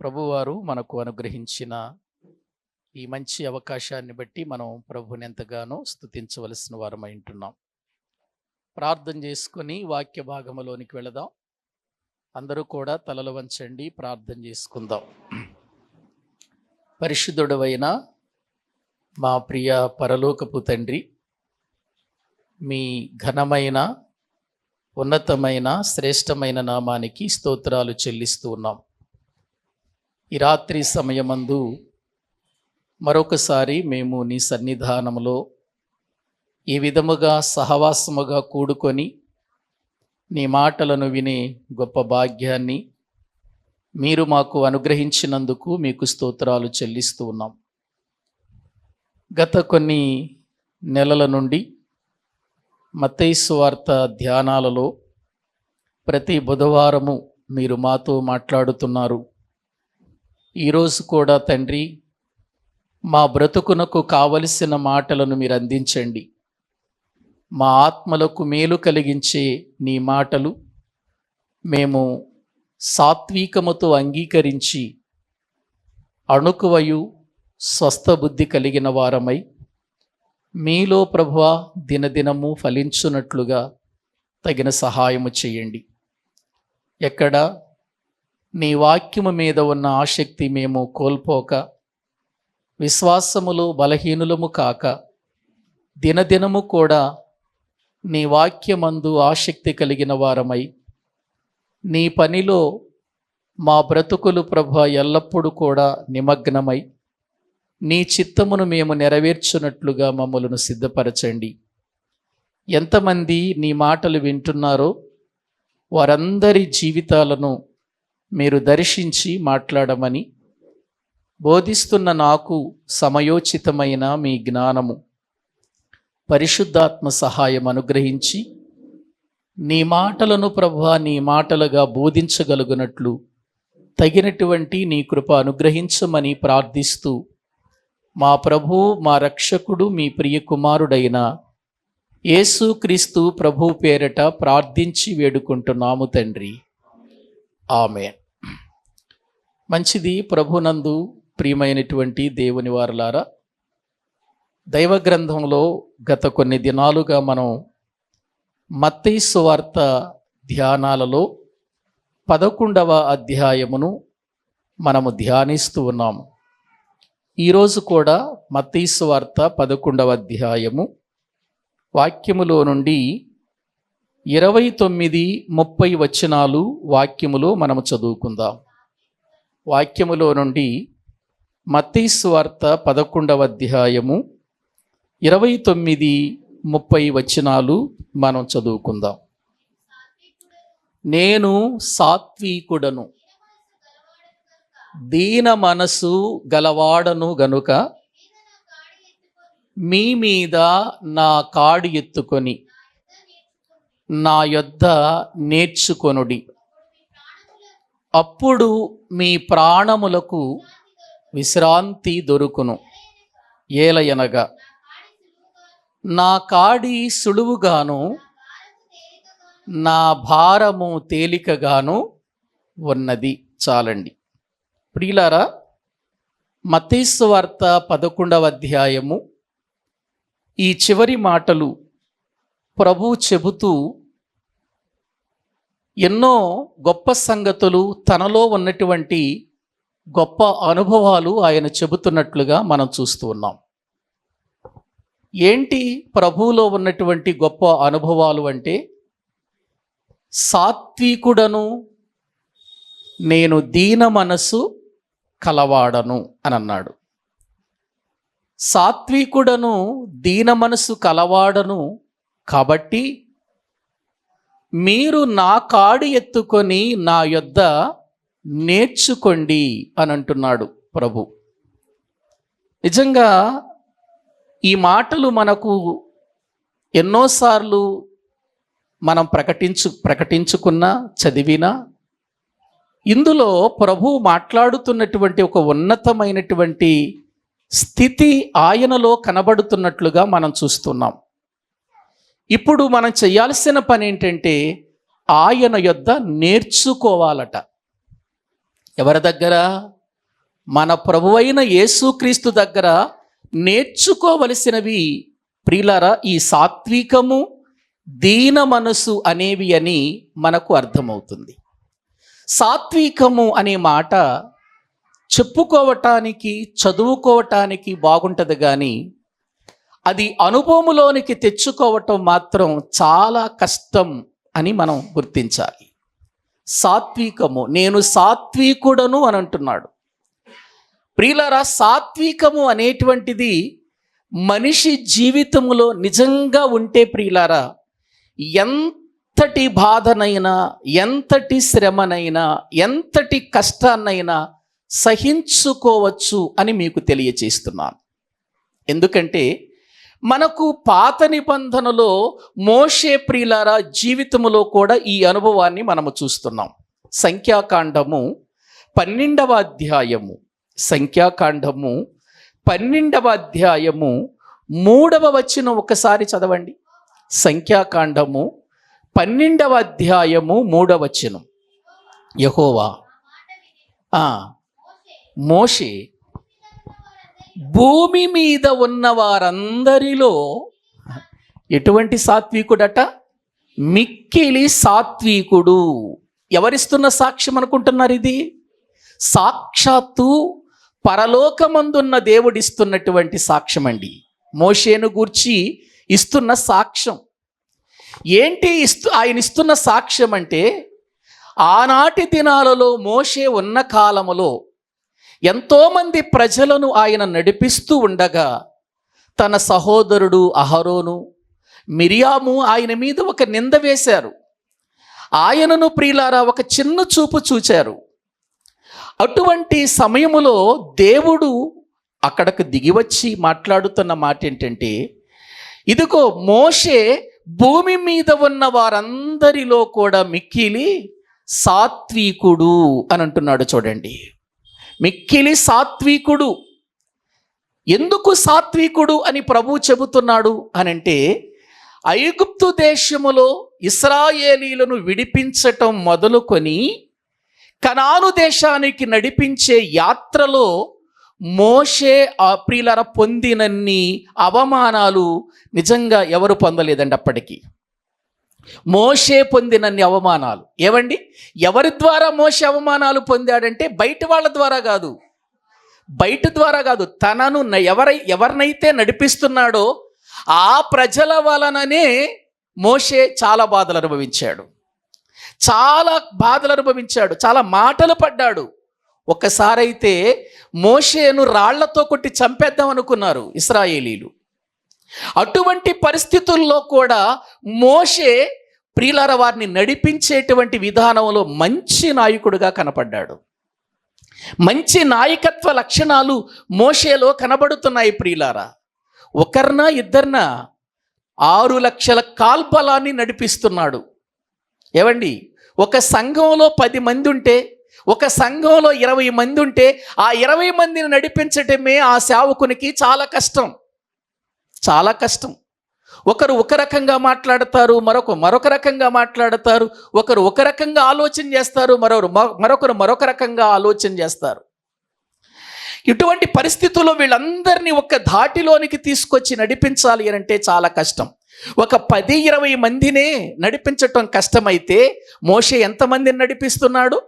ప్రభువారు మనకు అనుగ్రహించిన ఈ మంచి అవకాశాన్ని బట్టి మనం ప్రభుని ఎంతగానో స్తుతించవలసిన వారమై ఉంటున్నాం. ప్రార్థన చేసుకొని వాక్య భాగంలోనికి వెళదాం. అందరూ కూడా తలలు వంచండి, ప్రార్థన చేసుకుందాం. పరిశుద్ధుడవైన మా ప్రియ పరలోకపు తండ్రి, మీ ఘనమైన ఉన్నతమైన శ్రేష్టమైన నామానికి స్తోత్రాలు చెల్లిస్తూ ఉన్నాం. ఈ రాత్రి సమయమందు మరొకసారి మేము నీ సన్నిధానములో ఈ విధముగా సహవాసముగా కూడుకొని నీ మాటలను వినే గొప్ప భాగ్యాన్ని మీరు మాకు అనుగ్రహించినందుకు మీకు స్తోత్రాలు చెల్లిస్తూ ఉన్నాం. గత కొన్ని నెలల నుండి మత్తయి సువార్త ధ్యానాలలో ప్రతి బుధవారము మీరు మాతో మాట్లాడుతున్నారు. ఈరోజు కూడా తండ్రి, మా బ్రతుకునకు కావలసిన మాటలను మీరు అందించండి. మా ఆత్మలకు మేలు కలిగించే నీ మాటలు మేము సాత్వికముతో అంగీకరించి అణుకువయు స్వస్థ బుద్ధి కలిగిన వారమై మీలో ప్రభువా దినదినము ఫలించున్నట్లుగా తగిన సహాయము చేయండి. ఎక్కడ నీ వాక్యము మీద ఉన్న ఆసక్తి మేము కోల్పోక, విశ్వాసములో బలహీనులము కాక, దినదినము కూడా నీ వాక్యమందు ఆసక్తి కలిగిన వారమై నీ పనిలో మా బ్రతుకులు ప్రభువా ఎల్లప్పుడూ కూడా నిమగ్నమై నీ చిత్తమును మేము నెరవేర్చున్నట్లుగా మమ్మలను సిద్ధపరచండి. ఎంతమంది నీ మాటలు వింటున్నారో వారందరి జీవితాలను మీరు దర్శించి మాట్లాడమని, బోధిస్తున్న నాకు సమయోచితమైన మీ జ్ఞానము పరిశుద్ధాత్మ సహాయం అనుగ్రహించి నీ మాటలను ప్రభువా నీ మాటలుగా బోధించగలుగునట్లు తగినటువంటి నీ కృప అనుగ్రహించమని ప్రార్థిస్తూ మా ప్రభు, మా రక్షకుడు, మీ ప్రియ కుమారుడైన యేసుక్రీస్తు ప్రభు పేరట ప్రార్థించి వేడుకుంటున్నాము తండ్రి, ఆమేన్. మంచిది. ప్రభునందు ప్రియమైనటువంటి దేవుని వారలారా, దైవ గ్రంథంలో గత కొన్ని దినాలుగా మనం మత్తయి సువార్త ధ్యానాలలో 11వ అధ్యాయమును మనము ధ్యానిస్తూ ఉన్నాము. ఈరోజు కూడా మత్తయి సువార్త 11వ అధ్యాయము వాక్యములో నుండి 29-30 వచనాలు వాక్యములో మనము చదువుకుందాం. వాక్యములో నుండి మత్తయి సువార్త 11వ అధ్యాయము 29-30 వచనాలు మనం చదువుకుందాం. నేను సాత్వికుడను, దీన మనసు గలవాడను గనుక మీ మీద నా కాడి ఎత్తుకొని నా యొద్ద నేర్చుకొనుడి, అప్పుడు మీ ప్రాణములకు విశ్రాంతి దొరుకును. ఏలయనగా నా కాడి సులువుగాను నా భారము తేలికగాను ఉన్నది. చాలండి. ప్రియులారా, మత్తయి సువార్త 11వ అధ్యాయము ఈ చివరి మాటలు ప్రభు చెబుతూ ఎన్నో గొప్ప సంగతులు, తనలో ఉన్నటువంటి గొప్ప అనుభవాలు ఆయన చెబుతున్నట్లుగా మనం చూస్తూ ఉన్నాం. ఏంటి ప్రభువులో ఉన్నటువంటి గొప్ప అనుభవాలు అంటే, సాత్వికుడను, నేను దీన మనసు కలవాడను అని అన్నాడు. సాత్వికుడను, దీన మనసు కలవాడను కాబట్టి మీరు నా కాడి ఎత్తుకొని నా యొద్ద నేర్చుకోండి అని అంటున్నాడు ప్రభు. నిజంగా ఈ మాటలు మనకు ఎన్నోసార్లు మనం ప్రకటించుకున్నా, చదివినా, ఇందులో ప్రభు మాట్లాడుతున్నటువంటి ఒక ఉన్నతమైనటువంటి స్థితి ఆయనలో కనబడుతున్నట్లుగా మనం చూస్తున్నాం. ఇప్పుడు మనం చేయాల్సిన పని ఏంటంటే ఆయన యొద్ద నేర్చుకోవాలట. ఎవరి దగ్గర? మన ప్రభువైన యేసుక్రీస్తు దగ్గర నేర్చుకోవలసినవి ప్రియులారా ఈ సాత్వికము, దీన మనసు అనేవి అని మనకు అర్థమవుతుంది. సాత్వికము అనే మాట చెప్పుకోవటానికి, చదువుకోవటానికి బాగుంటుంది, కానీ అది అనుభవంలోనికి తెచ్చుకోవటం మాత్రం చాలా కష్టం అని మనం గుర్తించాలి. సాత్వికము, నేను సాత్వికుడను అని అంటున్నాడు. ప్రియులారా, సాత్వికము అనేటువంటిది మనిషి జీవితంలో నిజంగా ఉంటే ప్రియులారా, ఎంతటి బాధనైనా, ఎంతటి శ్రమనైనా, ఎంతటి కష్టాన్నైనా సహించుకోవచ్చు అని మీకు తెలియచేస్తున్నాను. ఎందుకంటే మనకు పాత నిబంధనలో మోషే ప్రియులారా జీవితంలో కూడా ఈ అనుభవాన్ని మనము చూస్తున్నాం. సంఖ్యాకాండము 12వ అధ్యాయము, సంఖ్యాకాండము 12వ అధ్యాయము 3వ వచనం ఒకసారి చదవండి. సంఖ్యాకాండము 12వ అధ్యాయము 3వ వచనం. యెహోవా మోషే భూమి మీద ఉన్న వారందరిలో ఎటువంటి సాత్వికుడట? మిక్కిలి సాత్వికుడు. ఎవరిస్తున్న సాక్ష్యం అనుకుంటున్నారు? ఇది సాక్షాత్తు పరలోకమందున్న దేవుడిస్తున్నటువంటి సాక్ష్యం అండి. మోషేను గూర్చి ఇస్తున్న సాక్ష్యం ఏంటి? ఆయన ఇస్తున్న సాక్ష్యం అంటే, ఆనాటి దినాలలో మోషే ఉన్న కాలములో ఎంతోమంది ప్రజలను ఆయన నడిపిస్తూ ఉండగా, తన సహోదరుడు అహరోను, మిరియాము ఆయన మీద ఒక నింద వేశారు. ఆయనను ప్రియులారా ఒక చిన్న చూపు చూచారు. అటువంటి సమయములో దేవుడు అక్కడకు దిగివచ్చి మాట్లాడుతున్న మాట ఏంటంటే, ఇదిగో మోషే భూమి మీద ఉన్న వారందరిలో కూడా మిక్కిలి సాత్వికుడు అని అంటున్నాడు. చూడండి, మిక్కిలి సాత్వికుడు. ఎందుకు సాత్వికుడు అని ప్రభువు చెబుతున్నాడు అనంటే, ఐగుప్తు దేశములో ఇశ్రాయేలీలను విడిపించటం మొదలుకొని కనాను దేశానికి నడిపించే యాత్రలో మోషే ప్రియులార పొందినన్ని అవమానాలు నిజంగా ఎవరు పొందలేదండి. అప్పటికి మోషే పొందినన్ని అవమానాలు ఏవండి? ఎవరి ద్వారా మోషే అవమానాలు పొందాడంటే బయట వాళ్ళ ద్వారా కాదు, తనను ఎవరినైతే నడిపిస్తున్నాడో ఆ ప్రజల వలననే మోషే చాలా బాధలు అనుభవించాడు, చాలా మాటలు పడ్డాడు. ఒకసారైతే మోషేను రాళ్లతో కొట్టి చంపేద్దాం అనుకున్నారు ఇశ్రాయేలీలు. అటువంటి పరిస్థితుల్లో కూడా మోషే ప్రియులారా వారిని నడిపించేటువంటి విధానంలో మంచి నాయకుడిగా కనపడ్డాడు. మంచి నాయకత్వ లక్షణాలు మోషేలో కనబడుతున్నాయి ప్రియులారా. ఒకరినా ఇద్దరినా 6 లక్షల కాల్బలాన్ని నడిపిస్తున్నాడు. ఏవండి, ఒక సంఘంలో 10 మంది ఉంటే, ఒక సంఘంలో 20 మంది ఉంటే, ఆ 20 మందిని నడిపించటమే ఆ సేవకునికి చాలా కష్టం. ఒకరు ఒక రకంగా మాట్లాడతారు, మరొక రకంగా మాట్లాడతారు, ఒకరు ఒక రకంగా ఆలోచన చేస్తారు, మరొకరు మరొక రకంగా ఆలోచన చేస్తారు. ఇటువంటి పరిస్థితుల్లో వీళ్ళందరినీ ఒక ధాటిలోనికి తీసుకొచ్చి నడిపించాలి అంటే చాలా కష్టం. ఒక 10-20 మందినే నడిపించటం కష్టమైతే మోషే ఎంతమందిని నడిపిస్తున్నాడు?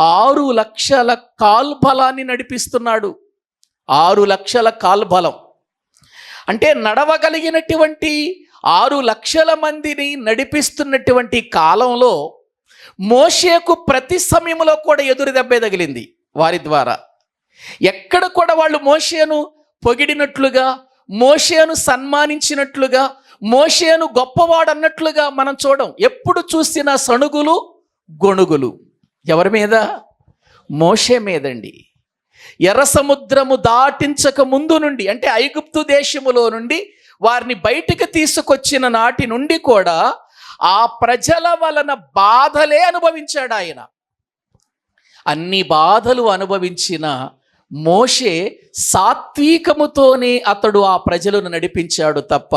6 లక్షల కాల్బలాన్ని నడిపిస్తున్నాడు. 6 లక్షల కాల్బలం అంటే నడవగలిగినటువంటి 6 లక్షల మందిని నడిపిస్తున్నటువంటి కాలంలో మోషేకు ప్రతి సమయంలో కూడా ఎదురు దెబ్బే తగిలింది వారి ద్వారా. ఎక్కడ కూడా వాళ్ళు మోషేను పొగిడినట్లుగా, మోషేను సన్మానించినట్లుగా, మోషేను గొప్పవాడన్నట్లుగా మనం చూడం. ఎప్పుడు చూసిన సణుగులు, గొణుగులు ఎవరి మీద? మోషే మీదండి. ఎర్ర సముద్రము దాటించక ముందు నుండి, అంటే ఐగుప్తు దేశములో నుండి వారిని బయటికి తీసుకొచ్చిన నాటి నుండి కూడా ఆ ప్రజల వలన బాధలే అనుభవించాడు ఆయన. అన్ని బాధలు అనుభవించిన మోషే సాత్వికముతోనే అతడు ఆ ప్రజలను నడిపించాడు తప్ప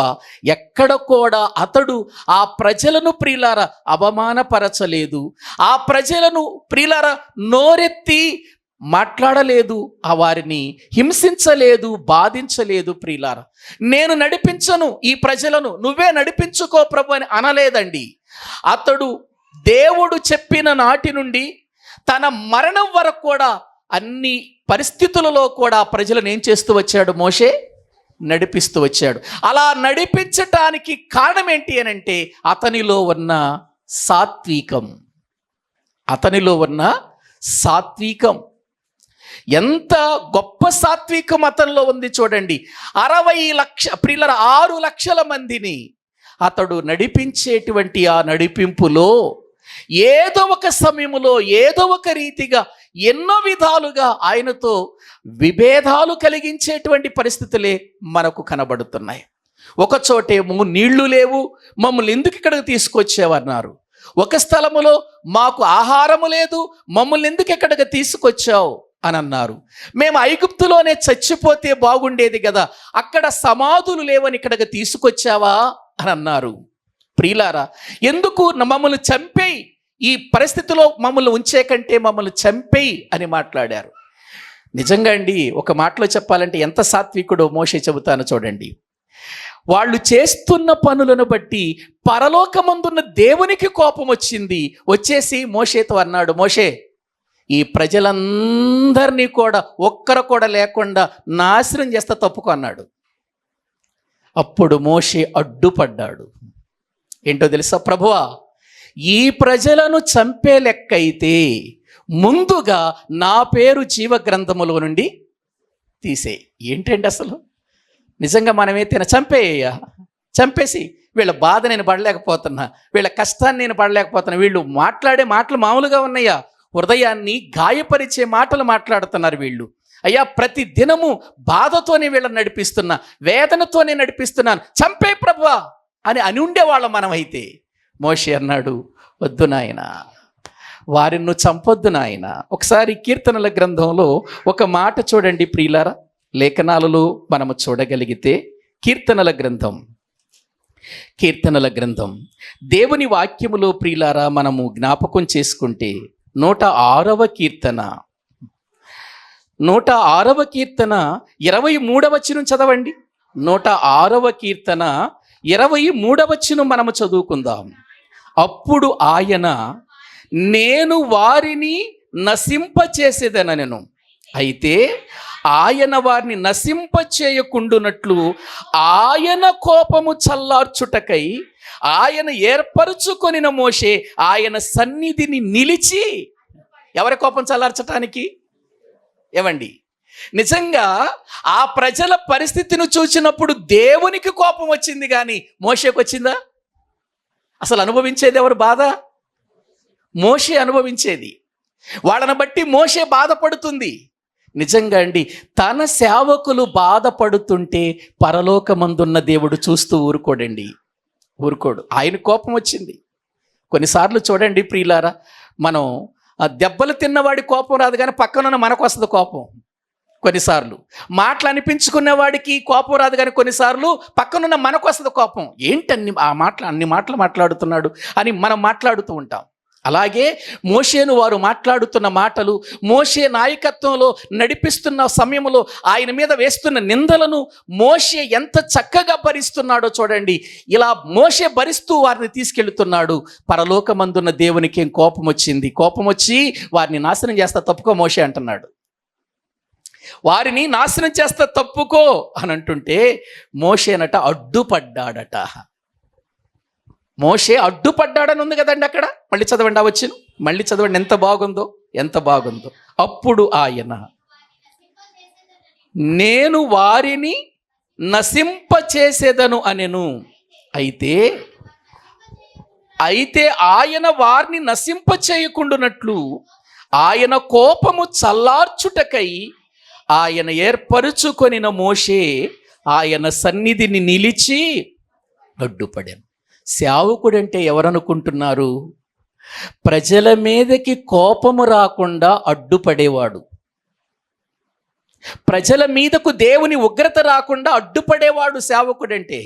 ఎక్కడ కూడా అతడు ఆ ప్రజలను ప్రియులారా అవమానపరచలేదు. ఆ ప్రజలను ప్రియులారా నోరెత్తి మాట్లాడలేదు, ఆ వారిని హింసించలేదు, బాధించలేదు. ప్రియులారా, నేను నడిపించను ఈ ప్రజలను, నువ్వే నడిపించుకో ప్రభు అని అనలేదండి. అతడు దేవుడు చెప్పిన నాటి నుండి తన మరణం వరకు కూడా అన్ని పరిస్థితులలో కూడా ప్రజలను ఏం చేస్తూ వచ్చాడు? మోషే నడిపిస్తూ వచ్చాడు. అలా నడిపించటానికి కారణం ఏంటి అని అంటే అతనిలో ఉన్న సాత్వికం. అతనిలో ఉన్న సాత్వికం ఎంత గొప్ప సాత్వికం అతనిలో ఉంది చూడండి. 60 లక్షల ప్రియుల 6 లక్షల మందిని అతడు నడిపించేటువంటి ఆ నడిపింపులో ఏదో ఒక సమయంలో ఏదో ఒక రీతిగా ఎన్నో విధాలుగా ఆయనతో విభేదాలు కలిగించేటువంటి పరిస్థితులే మనకు కనబడుతున్నాయి. ఒక చోటేమో నీళ్లు లేవు, మమ్మల్ని ఎందుకు ఇక్కడికి తీసుకొచ్చావన్నారు. ఒక స్థలములో మాకు ఆహారము లేదు, మమ్మల్ని ఎందుకు ఇక్కడికి తీసుకొచ్చావు అని అన్నారు. మేము ఐగుప్తులోనే చచ్చిపోతే బాగుండేది కదా, అక్కడ సమాధులు లేవని ఇక్కడికి తీసుకొచ్చావా అని అన్నారు. ప్రియులారా, ఎందుకు మమ్మల్ని చంపేయి, ఈ పరిస్థితిలో మమ్మల్ని ఉంచే కంటే మమ్మల్ని చంపేయి అని మాట్లాడారు. నిజంగా అండి, ఒక మాటలో చెప్పాలంటే ఎంత సాత్వికుడో మోషే చెబుతాను చూడండి. వాళ్ళు చేస్తున్న పనులను బట్టి పరలోకమందున్న దేవునికి కోపం వచ్చింది. వచ్చేసి మోషేతో అన్నాడు, మోషే ఈ ప్రజలందరినీ కూడా ఒక్కరు కూడా లేకుండా నాశనం చేస్తా తప్పుకో అన్నాడు. అప్పుడు మోషే అడ్డుపడ్డాడు. ఏంటో తెలుసా? ప్రభువా, ఈ ప్రజలను చంపే లెక్క అయితే ముందుగా నా పేరు జీవ గ్రంథములో నుండి తీసే. ఏంటండి అసలు? నిజంగా మనమైతే చంపేయ్యా, చంపేసి వీళ్ళ బాధ నేను పడలేకపోతున్నా, వీళ్ళ కష్టాన్ని నేను పడలేకపోతున్నా, వీళ్ళు మాట్లాడే మాటలు మామూలుగా ఉన్నాయా? హృదయాన్ని గాయపరిచే మాటలు మాట్లాడుతున్నారు వీళ్ళు. అయ్యా, ప్రతి దినము బాధతోనే వీళ్ళని నడిపిస్తున్నా, వేదనతోనే నడిపిస్తున్నాను, చంపే ప్రభువా అని ఉండేవాళ్ళం మనమైతే. మోషే అన్నాడు, వద్దు నాయనా, వారిని నువ్వు చంపొద్దు నాయన. ఒకసారి కీర్తనల గ్రంథంలో ఒక మాట చూడండి ప్రియులారా, లేఖనాలలో మనము చూడగలిగితే కీర్తనల గ్రంథం దేవుని వాక్యములో ప్రియులారా మనము జ్ఞాపకం చేసుకుంటే 106వ కీర్తన 23వ వచనం చదవండి. 106వ కీర్తన 23వ వచనం మనము చదువుకుందాం. అప్పుడు ఆయన, నేను వారిని నశింపచేసేదనెను, అయితే ఆయన వారిని నశింపచేయకుండునట్లు ఆయన కోపము చల్లార్చుటకై ఆయన ఏర్పరచుకొనిన మోషే ఆయన సన్నిధిని నిలిచి. ఎవరి కోపం చల్లార్చటానికి? ఏవండి, నిజంగా ఆ ప్రజల పరిస్థితిని చూసినప్పుడు దేవునికి కోపం వచ్చింది, కానీ మోషేకు వచ్చిందా? అసలు అనుభవించేది ఎవరు బాధ? మోషే అనుభవించేది. వాళ్ళని బట్టి మోషే బాధపడుతుంది. నిజంగా అండి, తన సేవకులు బాధపడుతుంటే పరలోకమందున్న దేవుడు చూస్తూ ఊరుకోడు. ఆయన కోపం వచ్చింది. కొన్నిసార్లు చూడండి ప్రియులారా, మనం దెబ్బలు తిన్నవాడి కోపం రాదు, కానీ పక్కనున్న మనకు వస్తుంది కోపం. కొన్నిసార్లు మాటలు అనిపించుకునే వాడికి కోపం రాదు, కానీ కొన్నిసార్లు పక్కనున్న మనకు వస్తుంది కోపం. ఏంటి అన్ని మాటలు మాట్లాడుతున్నాడు అని మనం మాట్లాడుతూ ఉంటాం. అలాగే మోషేను వారు మాట్లాడుతున్న మాటలు, మోషే నాయకత్వంలో నడిపిస్తున్న సమయంలో ఆయన మీద వేస్తున్న నిందలను మోషే ఎంత చక్కగా భరిస్తున్నాడో చూడండి. ఇలా మోషే భరిస్తూ వారిని తీసుకెళ్తున్నాడు. పరలోకమందున్న దేవునికి ఏం కోపం వచ్చింది. కోపం వచ్చి వారిని నాశనం చేస్తా తప్పుకో మోషే అంటున్నాడు. వారిని నాశనం చేస్తా తప్పుకో అని అంటుంటే మోషేనట అడ్డుపడ్డాడట. మోషే అడ్డుపడ్డాడని ఉంది కదండి అక్కడ. మళ్ళీ చదవండి, మళ్ళీ చదవండి, ఎంత బాగుందో. అప్పుడు ఆయన, నేను వారిని నశింపచేసేదను అనెను, అయితే ఆయన వారిని నశింపచేయకుండునట్లు ఆయన కోపము చల్లార్చుటకై ఆయన ఏర్పరుచుకొనిన మోషే ఆయన సన్నిధిని నిలిచి అడ్డుపడాను. సేవకుడంటే ఎవరనుకుంటున్నారు? ప్రజల మీదకి కోపము రాకుండా అడ్డుపడేవాడు. ప్రజల మీదకు దేవుని ఉగ్రత రాకుండా అడ్డుపడేవాడు సేవకుడంటే.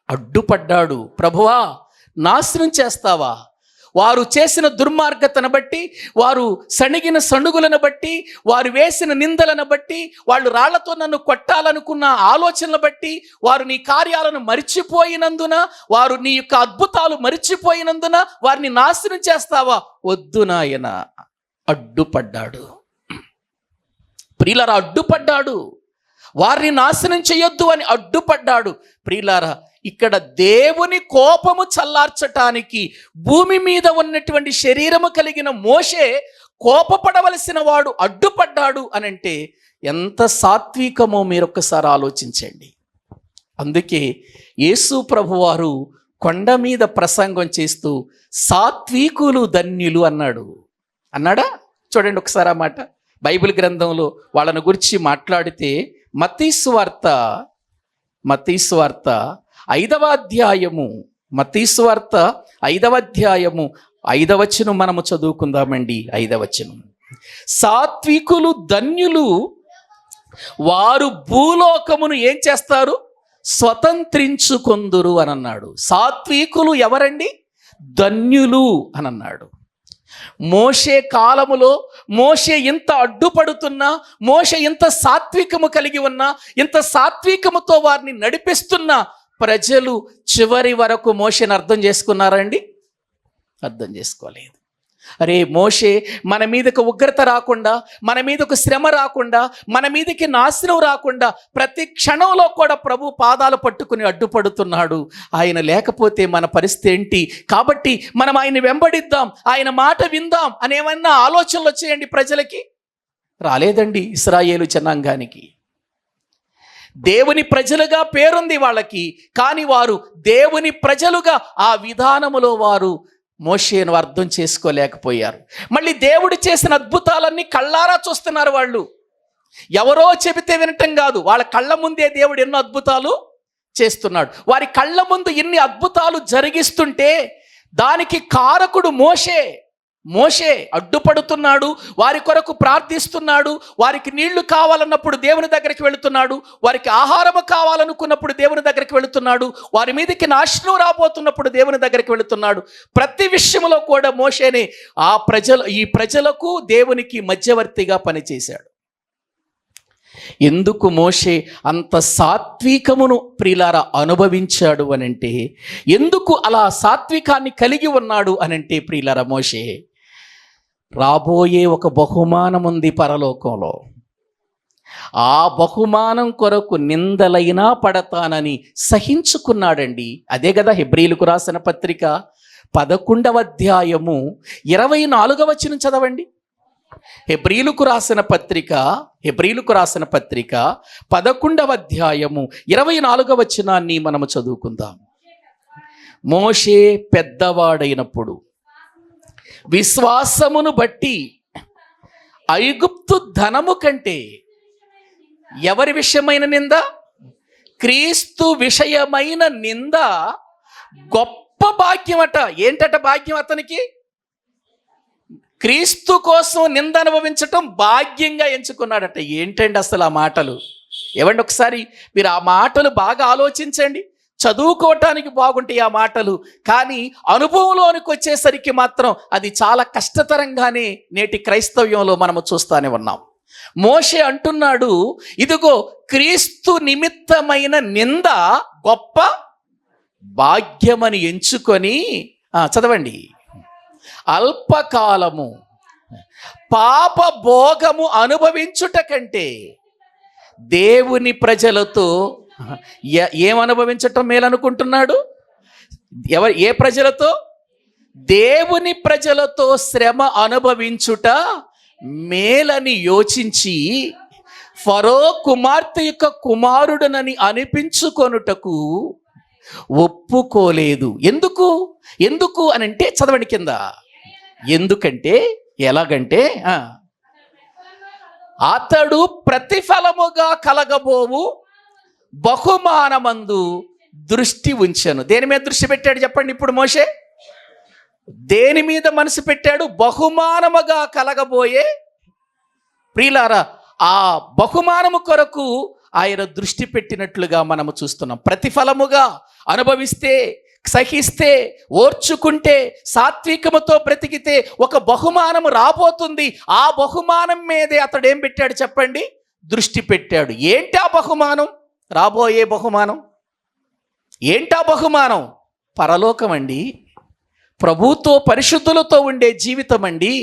అడ్డుపడ్డాడు. ప్రభువా, నాశనం చేస్తావా? వారు చేసిన దుర్మార్గతను బట్టి, వారు సణిగిన సణుగులను బట్టి, వారు వేసిన నిందలను బట్టి, వాళ్ళు రాళ్లతో నన్ను కొట్టాలనుకున్న ఆలోచనలు బట్టి, వారు నీ కార్యాలను మరిచిపోయినందున, వారు నీ యొక్క అద్భుతాలు మరిచిపోయినందున వారిని నాశనం చేస్తావా? వద్దు నాయన. అడ్డుపడ్డాడు. ప్రియులారా, అడ్డుపడ్డాడు. వారిని నాశనం చేయొద్దు అని అడ్డుపడ్డాడు. ప్రియులారా, ఇక్కడ దేవుని కోపము చల్లార్చటానికి భూమి మీద ఉన్నటువంటి శరీరము కలిగిన మోషే కోపపడవలసిన వాడు అడ్డుపడ్డాడు అని అంటే ఎంత సాత్వికమో మీరొక్కసారి ఆలోచించండి. అందుకే యేసు ప్రభువారు కొండ మీద ప్రసంగం చేస్తూ సాత్వికులు ధన్యులు అన్నాడా? చూడండి ఒకసారి ఆ మాట. బైబిల్ గ్రంథంలో వాళ్ళని గురించి మాట్లాడితే మత్తయి సువార్త 5వ అధ్యాయము, మత్తయి సువార్త 5వ అధ్యాయము 5వ వచనం మనము చదువుకుందామండి. 5వ వచనం, సాత్వికులు ధన్యులు, వారు భూలోకమును ఏం చేస్తారు? స్వతంత్రించుకొందురు అని అన్నాడు. సాత్వికులు ఎవరండి? ధన్యులు అని అన్నాడు. మోషే కాలములో మోషే ఇంత అడ్డుపడుతున్నా, మోషే ఇంత సాత్వికము కలిగి ఉన్నా, ఇంత సాత్వికముతో వారిని నడిపిస్తున్న ప్రజలు చివరి వరకు మోషేని అర్థం చేసుకున్నారండి? అర్థం చేసుకోలేదు. అరే మోషే, మన మీదకు ఉగ్రత రాకుండా, మన మీదకు శ్రమ రాకుండా, మన మీదకి నాశనం రాకుండా ప్రతి క్షణంలో కూడా ప్రభు పాదాలు పట్టుకుని అడ్డుపడుతున్నాడు. ఆయన లేకపోతే మన పరిస్థితి ఏంటి? కాబట్టి మనం ఆయన వెంబడిద్దాం, ఆయన మాట విందాం అనేమన్నా ఆలోచనలు వచ్చేయండి ప్రజలకి? రాలేదండి. ఇశ్రాయేలు జనాంగానికి దేవుని ప్రజలుగా పేరుంది వాళ్ళకి, కానీ వారు దేవుని ప్రజలుగా ఆ విధానములో వారు మోషేను అర్థం చేసుకోలేకపోయారు. మళ్ళీ దేవుడు చేసిన అద్భుతాలన్నీ కళ్ళారా చూస్తున్నారు వాళ్ళు. ఎవరో చెబితే వినటం కాదు, వాళ్ళ కళ్ళ ముందే దేవుడు ఎన్నో అద్భుతాలు చేస్తున్నాడు. వారి కళ్ళ ముందు ఇన్ని అద్భుతాలు జరిగిస్తుంటే దానికి కారకుడు మోషే అడ్డుపడుతున్నాడు. వారి కొరకు ప్రార్థిస్తున్నాడు. వారికి నీళ్లు కావాలన్నప్పుడు దేవుని దగ్గరికి వెళుతున్నాడు. వారికి ఆహారము కావాలనుకున్నప్పుడు దేవుని దగ్గరికి వెళుతున్నాడు. వారి మీదకి నాశనం రాబోతున్నప్పుడు దేవుని దగ్గరికి వెళుతున్నాడు. ప్రతి విషయంలో కూడా మోషేనే ఈ ప్రజలకు దేవునికి మధ్యవర్తిగా పనిచేశాడు. ఎందుకు మోషే అంత సాత్వికమును ప్రియులారా అనుభవించాడు అనంటే, ఎందుకు అలా సాత్వికాన్ని కలిగి ఉన్నాడు అనంటే ప్రియులారా, మోషే రాబోయే ఒక బహుమానం ఉంది పరలోకంలో. ఆ బహుమానం కొరకు నిందలైనా పడతానని సహించుకున్నాడండి. అదే కదా హెబ్రీయులకు రాసిన పత్రిక 11వ అధ్యాయము 24వ వచనం చదవండి. హెబ్రీయులకు రాసిన పత్రిక 11వ అధ్యాయము 24వ వచనాన్ని మనము చదువుకుందాం. మోషే పెద్దవాడైనప్పుడు విశ్వాసమును బట్టి ఐగుప్తు ధనము కంటే ఎవరి విషయమైన నింద? క్రీస్తు విషయమైన నింద గొప్ప భాగ్యమట. ఏంటట భాగ్యం అతనికి? క్రీస్తు కోసం నింద అనుభవించటం భాగ్యంగా ఎంచుకున్నాడట. ఏంటండి అసలు ఆ మాటలు? ఏమండి ఒకసారి మీరు ఆ మాటలు బాగా ఆలోచించండి. చదువుకోవటానికి బాగుంటాయి ఆ మాటలు, కానీ అనుభవంలోనికి వచ్చేసరికి మాత్రం అది చాలా కష్టతరంగానే నేటి క్రైస్తవ్యంలో మనము చూస్తానే ఉన్నాం. మోషే అంటున్నాడు, ఇదిగో క్రీస్తు నిమిత్తమైన నింద గొప్ప భాగ్యమని ఎంచుకొని, చదవండి, అల్పకాలము పాప భోగము అనుభవించుట కంటే దేవుని ప్రజలతో ఏమనుభవించటం మేలనుకుంటున్నాడు? ఏ ప్రజలతో? దేవుని ప్రజలతో శ్రమ అనుభవించుట మేలని యోచించి ఫరో కుమార్తె యొక్క కుమారుడనని అనిపించుకొనుటకు ఒప్పుకోలేదు. ఎందుకు అని అంటే చదవండి కింద. ఎందుకంటే ఎలాగంటే, అతడు ప్రతిఫలముగా కలగబోవు బహుమానమందు దృష్టి ఉంచెను. దేని మీద దృష్టి పెట్టాడు చెప్పండి ఇప్పుడు మోషే? దేని మీద మనసు పెట్టాడు? బహుమానముగా కలగబోయే ప్రియులారా ఆ బహుమానము కొరకు ఆయన దృష్టి పెట్టినట్లుగా మనము చూస్తున్నాం. ప్రతిఫలముగా అనుభవిస్తే, సహిస్తే, ఓర్చుకుంటే, సాత్వికముతో బ్రతికితే ఒక బహుమానము రాబోతుంది. ఆ బహుమానం మీదే అతడు ఏం పెట్టాడు చెప్పండి? దృష్టి పెట్టాడు. ఏంటి ఆ బహుమానం? రాబోయే బహుమానం ఏంటా బహుమానం? పరలోకం అండి. ప్రభుతో పరిశుద్ధులతో ఉండే జీవితం అండి.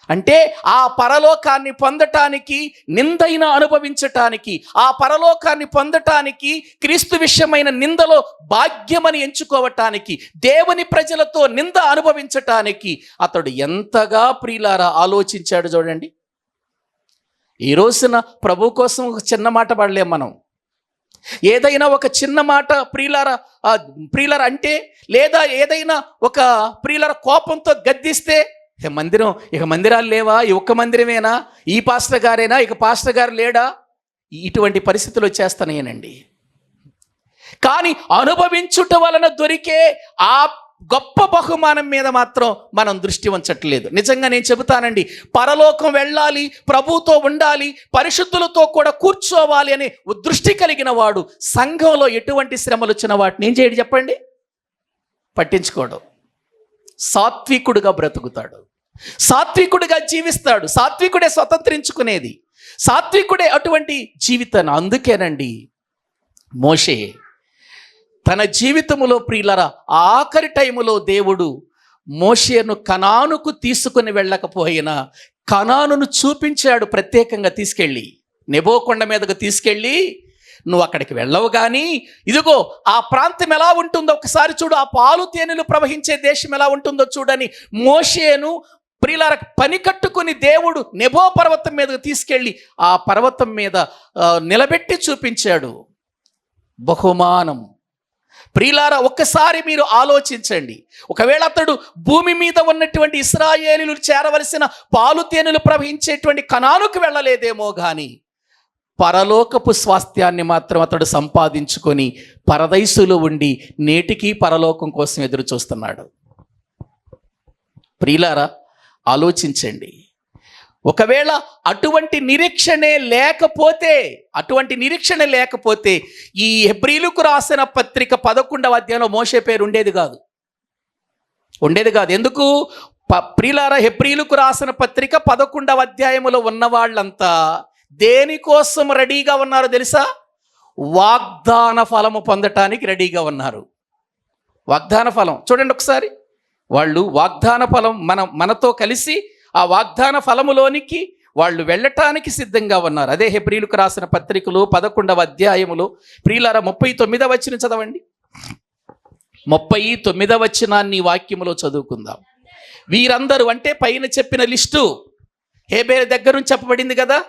అంటే ఆ పరలోకాన్ని పొందటానికి, నిందైన అనుభవించటానికి, ఆ పరలోకాన్ని పొందటానికి, క్రీస్తు విషయమైన నిందలో భాగ్యమని ఎంచుకోవటానికి, దేవుని ప్రజలతో నింద అనుభవించటానికి అతడు ఎంతగా ప్రియులారా ఆలోచించాడు చూడండి. ఈ రోజున ప్రభు కోసం ఒక చిన్న మాట పడలేం మనం. ఏదైనా ఒక చిన్న మాట ప్రియులారా అంటే, లేదా ఏదైనా ఒక ప్రియులార కోపంతో గద్దిస్తే, మందిరాలు లేవా? ఈ ఒక్క మందిరమేనా? ఈ పాస్టర్ గారేనా? ఇక పాస్టర్ గారు లేడా? ఇటువంటి పరిస్థితులు వచ్చేస్తానేనండి. కానీ అనుభవించుట వలన దొరికే ఆ గొప్ప బహుమానం మీద మాత్రం మనం దృష్టి ఉంచట్లేదు. నిజంగా నేను చెబుతానండి, పరలోకం వెళ్ళాలి, ప్రభుతో ఉండాలి, పరిశుద్ధులతో కూడా కూర్చోవాలి అనే దృష్టి కలిగిన వాడు సంఘంలో ఎటువంటి శ్రమలు వచ్చిన వాటిని ఏం చేయడు చెప్పండి? పట్టించుకోడు. సాత్వికుడుగా బ్రతుకుతాడు, సాత్వికుడిగా జీవిస్తాడు. సాత్వికుడే స్వతంత్రించుకునేది, సాత్వికుడే అటువంటి జీవితాన్ని. అందుకేనండి మోషే తన జీవితములో ప్రియులరా ఆఖరి టైములో దేవుడు మోషేను కనానుకు తీసుకుని వెళ్ళకపోయినా కనానును చూపించాడు. ప్రత్యేకంగా తీసుకెళ్ళి నెబో కొండ మీదకు తీసుకెళ్ళి, నువ్వు అక్కడికి వెళ్ళవు కానీ ఇదిగో ఆ ప్రాంతం ఎలా ఉంటుందో ఒకసారి చూడు, ఆ పాలు తేనెలు ప్రవహించే దేశం ఎలా ఉంటుందో చూడని మోషేను ప్రియులార పని కట్టుకుని దేవుడు నెబో పర్వతం మీదకు తీసుకెళ్ళి ఆ పర్వతం మీద నిలబెట్టి చూపించాడు బహుమానం. ప్రియులారా ఒక్కసారి మీరు ఆలోచించండి, ఒకవేళ అతడు భూమి మీద ఉన్నటువంటి ఇశ్రాయేలీయులు చేరవలసిన పాలు తేనెలు ప్రవహించేటువంటి కనానుకు వెళ్ళలేదేమో కానీ పరలోకపు స్వాస్థ్యాన్ని మాత్రం అతడు సంపాదించుకొని పరదైసులో ఉండి నేటికి పరలోకం కోసం ఎదురు చూస్తున్నాడు. ప్రియులారా ఆలోచించండి. ఒకవేళ అటువంటి నిరీక్షణ లేకపోతే ఈ హెబ్రీలకు రాసిన పత్రిక 11వ అధ్యాయంలో మోషే పేరు ఉండేది కాదు. ఎందుకు? ప్రియులారా హెబ్రీలకు రాసిన పత్రిక 11వ అధ్యాయములో ఉన్న వాళ్ళంతా దేనికోసం రెడీగా ఉన్నారో తెలుసా? వాగ్దాన ఫలము పొందటానికి రెడీగా ఉన్నారు. వాగ్దాన ఫలం చూడండి ఒకసారి. వాళ్ళు వాగ్దాన ఫలం మనతో కలిసి ఆ వాగ్దాన ఫలములోనికి వాళ్ళు వెళ్ళటానికి సిద్ధంగా ఉన్నారు. అదే హెబ్రీలకు రాసిన పత్రికలు 11వ అధ్యాయములో ప్రియులారా 39వ వచనం చదవండి. 39వ వచనాన్ని వాక్యములో చదువుకుందాం. వీరందరూ అంటే పైన చెప్పిన లిస్టు హేబేలు దగ్గర నుంచి చెప్పబడింది కదా.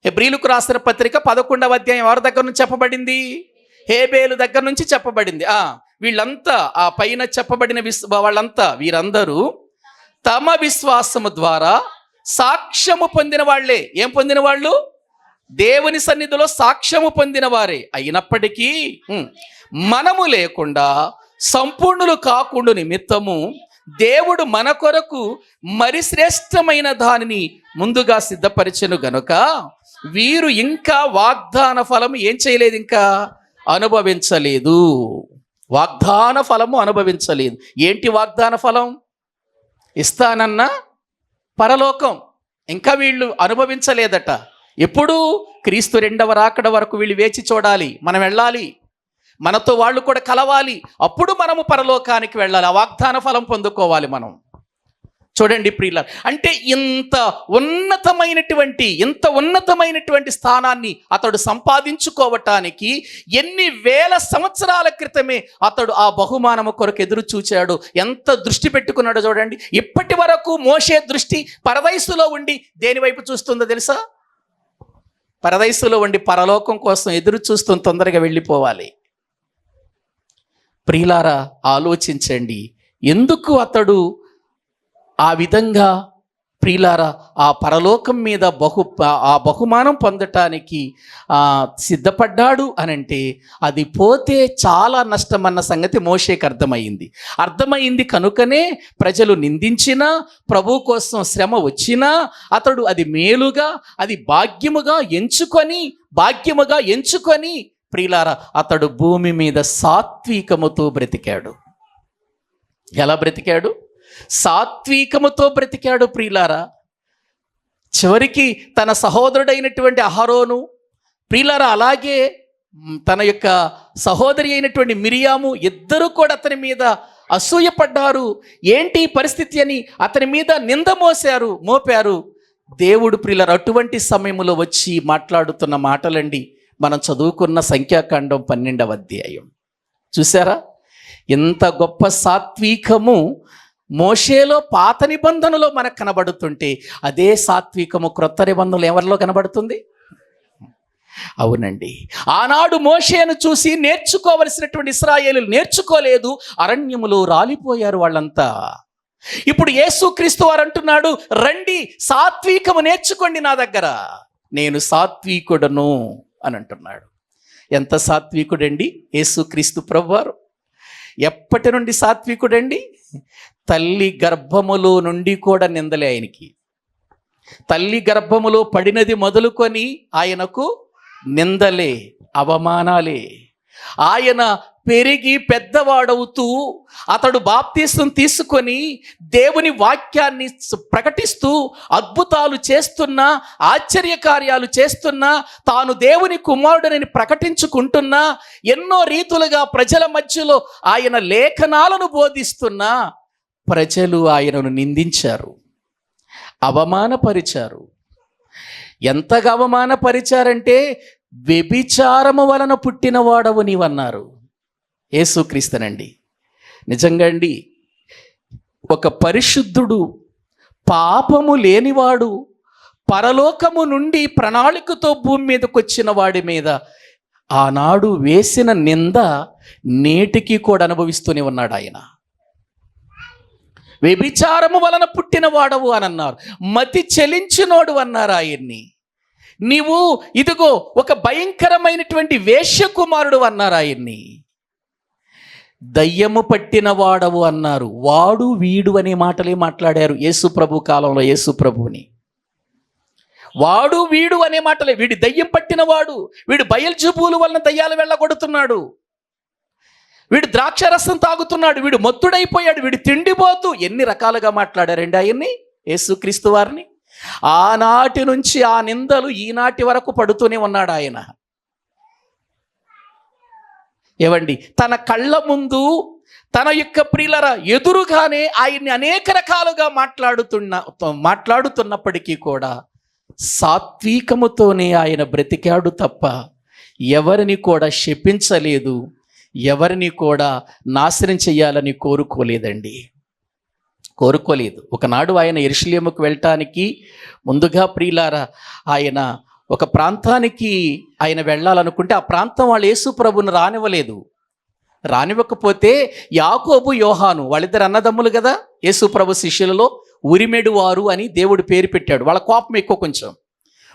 హెబ్రీలకు రాసిన పత్రిక 11వ అధ్యాయం ఎవరి దగ్గర నుంచి చెప్పబడింది? హేబేలు దగ్గర నుంచి చెప్పబడింది. వీళ్ళంతా ఆ పైన చెప్పబడిన వాళ్ళంతా వీరందరూ తమ విశ్వాసము ద్వారా సాక్ష్యము పొందిన వాళ్లే. ఏం పొందిన వాళ్ళు? దేవుని సన్నిధిలో సాక్ష్యము పొందిన వారే. అయినప్పటికీ మనము లేకుండా సంపూర్ణులు కాకుండా నిమిత్తము దేవుడు మన కొరకు మరి శ్రేష్టమైన దానిని ముందుగా సిద్ధపరిచెను గనుక వీరు ఇంకా వాగ్దాన ఫలము ఏం చేయలేదు, ఇంకా అనుభవించలేదు. వాగ్దాన ఫలము అనుభవించలేదు. ఏంటి వాగ్దాన ఫలం? ఇస్తానన్న పరలోకం ఇంకా వీళ్ళు అనుభవించలేదట. ఎప్పుడు? క్రీస్తు 2వ రాకడ వరకు వీళ్ళు వేచి చూడాలి. మనం వెళ్ళాలి, మనతో వాళ్ళు కూడా కలవాలి. అప్పుడు మనము పరలోకానికి వెళ్ళాలి, ఆ వాగ్దాన ఫలం పొందుకోవాలి మనం. చూడండి ప్రియులారా, అంటే ఇంత ఉన్నతమైనటువంటి స్థానాన్ని అతడు సంపాదించుకోవటానికి ఎన్ని వేల సంవత్సరాల క్రితమే అతడు ఆ బహుమానము కొరకు ఎదురు చూచాడు. ఎంత దృష్టి పెట్టుకున్నాడో చూడండి. ఇప్పటి వరకు మోషే దృష్టి పరదైసులో ఉండి దేని వైపు చూస్తుందో తెలుసా? పరదైసులో ఉండి పరలోకం కోసం ఎదురు చూస్తూ తొందరగా వెళ్ళిపోవాలి. ప్రియులారా ఆలోచించండి, ఎందుకు అతడు ఆ విధంగా ప్రియులారా ఆ పరలోకం మీద ఆ బహుమానం పొందటానికి సిద్ధపడ్డాడు అనంటే అది పోతే చాలా నష్టమన్న సంగతి మోషేకి అర్థమైంది కనుకనే ప్రజలు నిందించినా, ప్రభు కోసం శ్రమ వచ్చినా అతడు అది మేలుగా, అది భాగ్యముగా ఎంచుకొని ప్రియులారా అతడు భూమి మీద సాత్వికముతో బ్రతికాడు. ఎలా బ్రతికాడు? సాత్వికముతో బ్రతికాడు ప్రియులారా. చివరికి తన సహోదరుడైనటువంటి అహరోను, ప్రియులారా అలాగే తన యొక్క సహోదరి అయినటువంటి మిరియాము ఇద్దరు కూడా అతని మీద అసూయపడ్డారు. ఏంటి పరిస్థితి అని అతని మీద నింద మోపారు. దేవుడు ప్రియులారా అటువంటి సమయంలో వచ్చి మాట్లాడుతున్న మాటలండి మనం చదువుకున్న సంఖ్యాకాండం 12వ అధ్యాయం. చూసారా ఎంత గొప్ప సాత్వికము మోషేలో పాత నిబంధనలో మనకు కనబడుతుంటే అదే సాత్వికము క్రొత్త నిబంధనలు ఎవరిలో కనబడుతుంది? అవునండి, ఆనాడు మోషేను చూసి నేర్చుకోవలసినటువంటి ఇశ్రాయేలీయులు నేర్చుకోలేదు, అరణ్యములో రాలిపోయారు వాళ్ళంతా. ఇప్పుడు యేసుక్రీస్తు వారు అంటున్నాడు, రండి సాత్వికము నేర్చుకోండి నా దగ్గర, నేను సాత్వికుడను అని అంటున్నాడు. ఎంత సాత్వికుడండి యేసుక్రీస్తు ప్రభువారు! ఎప్పటి నుండి సాత్వికుడండి? తల్లి గర్భములో నుండి కూడా నిందలే ఆయనకి. తల్లి గర్భములో పడినది మొదలుకొని ఆయనకు నిందలే, అవమానాలే. ఆయన పెరిగి పెద్దవాడవుతూ అతడు బాప్తీసం తీసుకొని దేవుని వాక్యాన్ని ప్రకటిస్తూ అద్భుతాలు చేస్తున్నా, ఆశ్చర్యకార్యాలు చేస్తున్నా, తాను దేవుని కుమారుడని ప్రకటించుకుంటున్నా, ఎన్నో రీతులుగా ప్రజల మధ్యలో ఆయన లేఖనాలను బోధిస్తున్నా ప్రజలు ఆయనను నిందించారు, అవమానపరిచారు. ఎంతగా అవమానపరిచారంటే వ్యభిచారము వలన పుట్టినవాడవు నీవన్నారు. యేసుక్రీస్తునండి. నిజంగా అండి, ఒక పరిశుద్ధుడు, పాపము లేనివాడు, పరలోకము నుండి ప్రణాళికతో భూమి మీదకి వచ్చిన వాడి మీద ఆనాడు వేసిన నింద నేటికి కూడా అనుభవిస్తూనే ఉన్నాడు ఆయన. వ్యభిచారము వలన పుట్టిన వాడవు అని అన్నారు, మతి చెలించినోడు అన్నారు ఆయన్ని. నీవు ఇదిగో ఒక భయంకరమైనటువంటి వేశ్యకుమారుడు అన్నారు ఆయన్ని. దయ్యము పట్టిన వాడవు అన్నారు. వాడు వీడు అనే మాటలే మాట్లాడారు యేసు ప్రభు కాలంలో. యేసు ప్రభుని వాడు వీడు అనే మాటలే. వీడి దయ్యం పట్టినవాడు, వీడు బయల్జెబూలు వలన దయ్యాలు వెళ్ళగొడుతున్నాడు, వీడు ద్రాక్షరసం తాగుతున్నాడు, వీడు మొత్తుడైపోయాడు, వీడు తిండిపోతూ, ఎన్ని రకాలుగా మాట్లాడారండి ఆయన్ని, యేసుక్రీస్తు వారిని. ఆనాటి నుంచి ఆ నిందలు ఈనాటి వరకు పడుతూనే ఉన్నాడు ఆయన. ఏవండి, తన కళ్ళ ముందు తన యొక్క ప్రియులర ఎదురుగానే ఆయన్ని అనేక రకాలుగా మాట్లాడుతున్నప్పటికీ కూడా సాత్వికముతోనే ఆయన బ్రతికాడు తప్ప ఎవరిని కూడా శపించలేదు, ఎవరిని కూడా నాశనం చేయాలని కోరుకోలేదు. ఒకనాడు ఆయన యెరూషలేముకు వెళ్ళటానికి ముందుగా ప్రియులారా ఆయన ఒక ప్రాంతానికి ఆయన వెళ్ళాలనుకుంటే ఆ ప్రాంతం వాళ్ళు యేసు ప్రభువును రానివ్వకపోతే యాకోబు యోహాను వాళ్ళిద్దరు అన్నదమ్ములు కదా, యేసు ప్రభు శిష్యులలో ఉరిమెడు వారు అని దేవుడు పేరు పెట్టాడు. వాళ్ళ కోపం ఎక్కువ, కొంచెం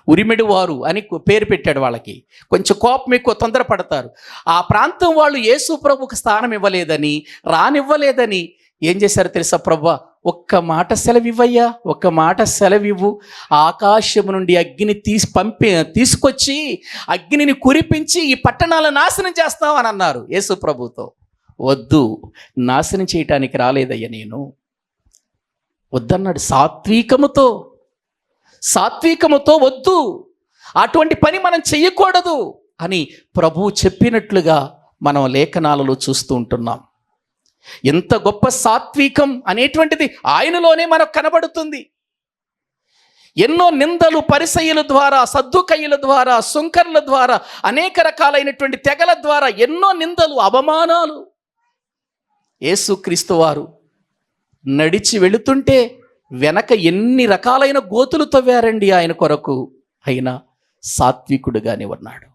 ఉరిమెడు వారు అని పేరు పెట్టాడు. వాళ్ళకి కొంచెం కోపం ఎక్కువ, తొందరపడతారు. ఆ ప్రాంతం వాళ్ళు యేసు ప్రభుకు స్థానం రానివ్వలేదని ఏం చేశారు తెలుసా? ప్రభువా, ఒక్క మాట సెలవివ్వయ్యా, ఒక్క మాట సెలవివ్వు, ఆకాశము నుండి అగ్ని తీసుకొచ్చి అగ్నిని కురిపించి ఈ పట్టణాలను నాశనం చేస్తామని అన్నారు యేసు ప్రభుతో. వద్దు, నాశనం చేయటానికి రాలేదయ్యా, నేను వద్దన్నాడు. సాత్వికముతో వద్దు, అటువంటి పని మనం చెయ్యకూడదు అని ప్రభువు చెప్పినట్లుగా మనం లేఖనాలలో చూస్తూ ఉంటున్నాం. ఎంత గొప్ప సాత్వికం అనేటువంటిది ఆయనలోనే మనకు కనబడుతుంది. ఎన్నో నిందలు పరిసయ్యుల ద్వారా, సద్దుకయ్యుల ద్వారా, సుంకర్ల ద్వారా, అనేక రకాలైనటువంటి తెగల ద్వారా ఎన్నో నిందలు, అవమానాలు. యేసుక్రీస్తు వారు నడిచి వెళుతుంటే వెనక ఎన్ని రకాలైన గోతులు తవ్వారండి ఆయన కొరకు. అయినా సాత్వికుడుగానే ఉన్నాడు.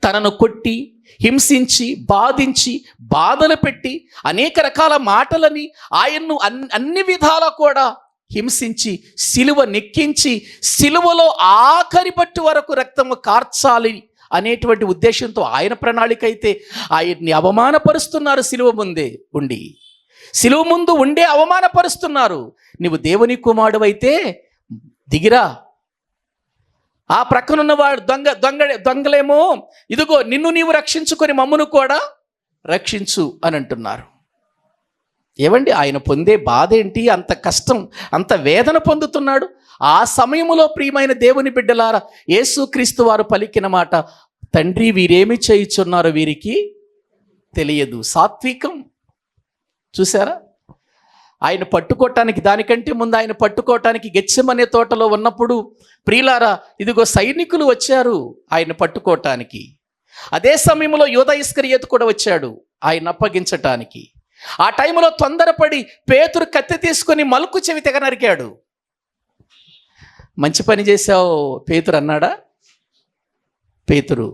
తనను కొట్టి, హింసించి, బాధించి, బాధలు పెట్టి, అనేక రకాల మాటలని ఆయన్ను అన్ని విధాలా కూడా హింసించి సిలువ నెక్కించి సిలువలో ఆఖరి పట్టు వరకు రక్తము కార్చాలి అనేటువంటి ఉద్దేశంతో ఆయన ప్రణాళిక అయితే ఆయన్ని అవమానపరుస్తున్నారు. సిలువ ముందే ఉండి, సిలువ ముందు ఉండే అవమానపరుస్తున్నారు. నువ్వు దేవుని కుమారుడవైతే దిగిరా. ఆ ప్రక్కనున్న వాడు దొంగలేమో ఇదిగో నిన్ను నీవు రక్షించుకొని మమ్మును కూడా రక్షించు అని అంటున్నారు. ఏవండి, ఆయన పొందే బాధ ఏంటి? అంత కష్టం, అంత వేదన పొందుతున్నాడు. ఆ సమయంలో ప్రియమైన దేవుని బిడ్డలారా, యేసుక్రీస్తు వారు పలికిన మాట, తండ్రి వీరేమి చేయుచున్నారో వీరికి తెలియదు. సాత్వికం చూసారా? ఆయన పట్టుకోవటానికి, దానికంటే ముందు ఆయన పట్టుకోవటానికి గెత్సెమనే తోటలో ఉన్నప్పుడు ప్రియులారా, ఇదిగో సైనికులు వచ్చారు ఆయన పట్టుకోవటానికి. అదే సమయంలో యూదా ఇస్కరియోతు కూడా వచ్చాడు ఆయన అప్పగించటానికి. ఆ టైంలో తొందరపడి పేతురు కత్తి తీసుకొని మలుకు చెవి తెగ నరికాడు. మంచి పని చేశావు పేతురు అన్నాడా? పేతురు,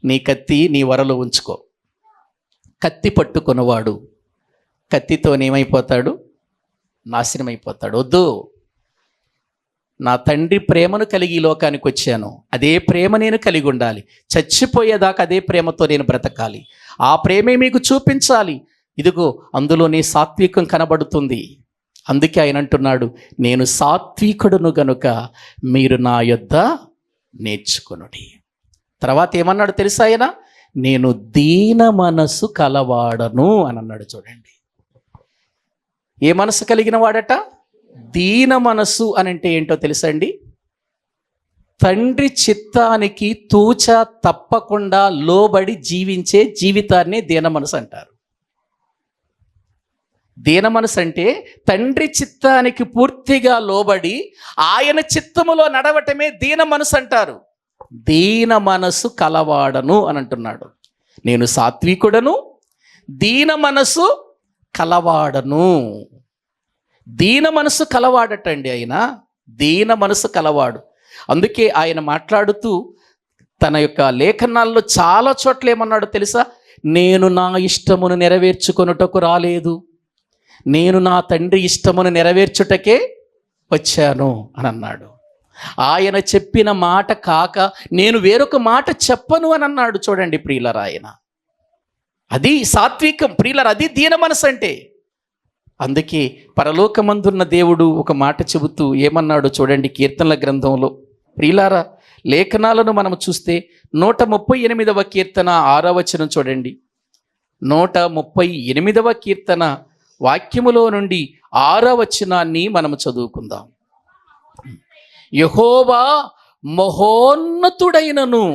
నీ కత్తి నీ వరలో ఉంచుకో. కత్తి పట్టుకున్నవాడు కత్తితోనేమైపోతాడు? నాశనమైపోతాడు. వద్దు, నా తండ్రి ప్రేమను కలిగి ఈ లోకానికి వచ్చాను, అదే ప్రేమ నేను కలిగి ఉండాలి. చచ్చిపోయేదాకా అదే ప్రేమతో నేను బ్రతకాలి. ఆ ప్రేమే మీకు చూపించాలి. ఇదిగో అందులోనే సాత్వికం కనబడుతుంది. అందుకే ఆయన అంటున్నాడు, నేను సాత్వికుడును గనుక మీరు నా యొద్ద నేర్చుకొనుడి. తర్వాత ఏమన్నాడు తెలుసా? ఆయన నేను దీన మనసు కలవాడను అని అన్నాడు. చూడండి, ఏ మనసు కలిగిన వాడట? దీన మనసు అని అంటే ఏంటో తెలుసండి? తండ్రి చిత్తానికి తూచ తప్పకుండా లోబడి జీవించే జీవితాన్ని దీన మనసు అంటారు. దీన మనసు అంటే తండ్రి చిత్తానికి పూర్తిగా లోబడి ఆయన చిత్తములో నడవటమే దీన మనసు అంటారు. దీన మనసు కలవాడను అని అంటున్నాడు. నేను సాత్వికుడను, దీన మనసు కలవాడను. దీన మనసు కలవాడటండి ఆయన, దీన మనసు కలవాడు. అందుకే ఆయన మాట్లాడుతూ తన యొక్క లేఖనాల్లో చాలా చోట్ల ఏమన్నాడు తెలుసా? నేను నా ఇష్టమును నెరవేర్చుకొనుటకు రాలేదు, నేను నా తండ్రి ఇష్టమును నెరవేర్చుటకే వచ్చాను అని అన్నాడు. ఆయన చెప్పిన మాట కాక నేను వేరొక మాట చెప్పను అని అన్నాడు. చూడండి ప్రియులరా, ఆయన అది సాత్వికం ప్రియులరా, అది దీన మనసు అంటే. అందుకే పరలోకమందున్న దేవుడు ఒక మాట చెబుతూ ఏమన్నాడు చూడండి కీర్తనల గ్రంథంలో. ప్రియులారా, లేఖనాలను మనం చూస్తే 138వ కీర్తన 6వ వచనం చూడండి. 138వ కీర్తన వాక్యములో నుండి 6వ వచనాన్ని మనం చదువుకుందాం. యెహోవా మహోన్నతుడైనను,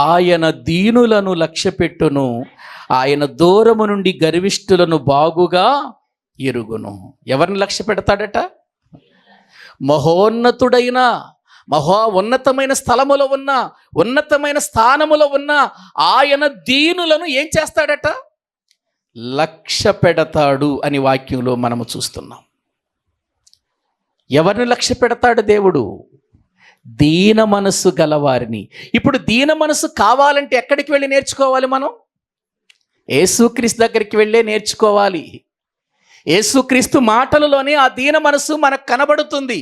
ఆయన దీనులను లక్ష్యపెట్టును, ఆయన దూరము నుండి గర్విష్ఠులను బాగుగా ఎరుగును. ఎవరిని లక్ష్య పెడతాడట? మహోన్నతుడైన, మహా ఉన్నతమైన స్థలములో ఉన్న, ఉన్నతమైన స్థానములో ఉన్న ఆయన దీనులను ఏం చేస్తాడట? లక్ష్య పెడతాడు అని వాక్యంలో మనము చూస్తున్నాం. ఎవరిని లక్ష్య పెడతాడు దేవుడు? దీన మనస్సు గలవారిని. ఇప్పుడు దీన మనస్సు కావాలంటే ఎక్కడికి వెళ్ళి నేర్చుకోవాలి? మనం యేసుక్రీస్తు దగ్గరికి వెళ్ళే నేర్చుకోవాలి. యేసుక్రీస్తు మాటలలోనే ఆ దీన మనస్సు మనకు కనబడుతుంది.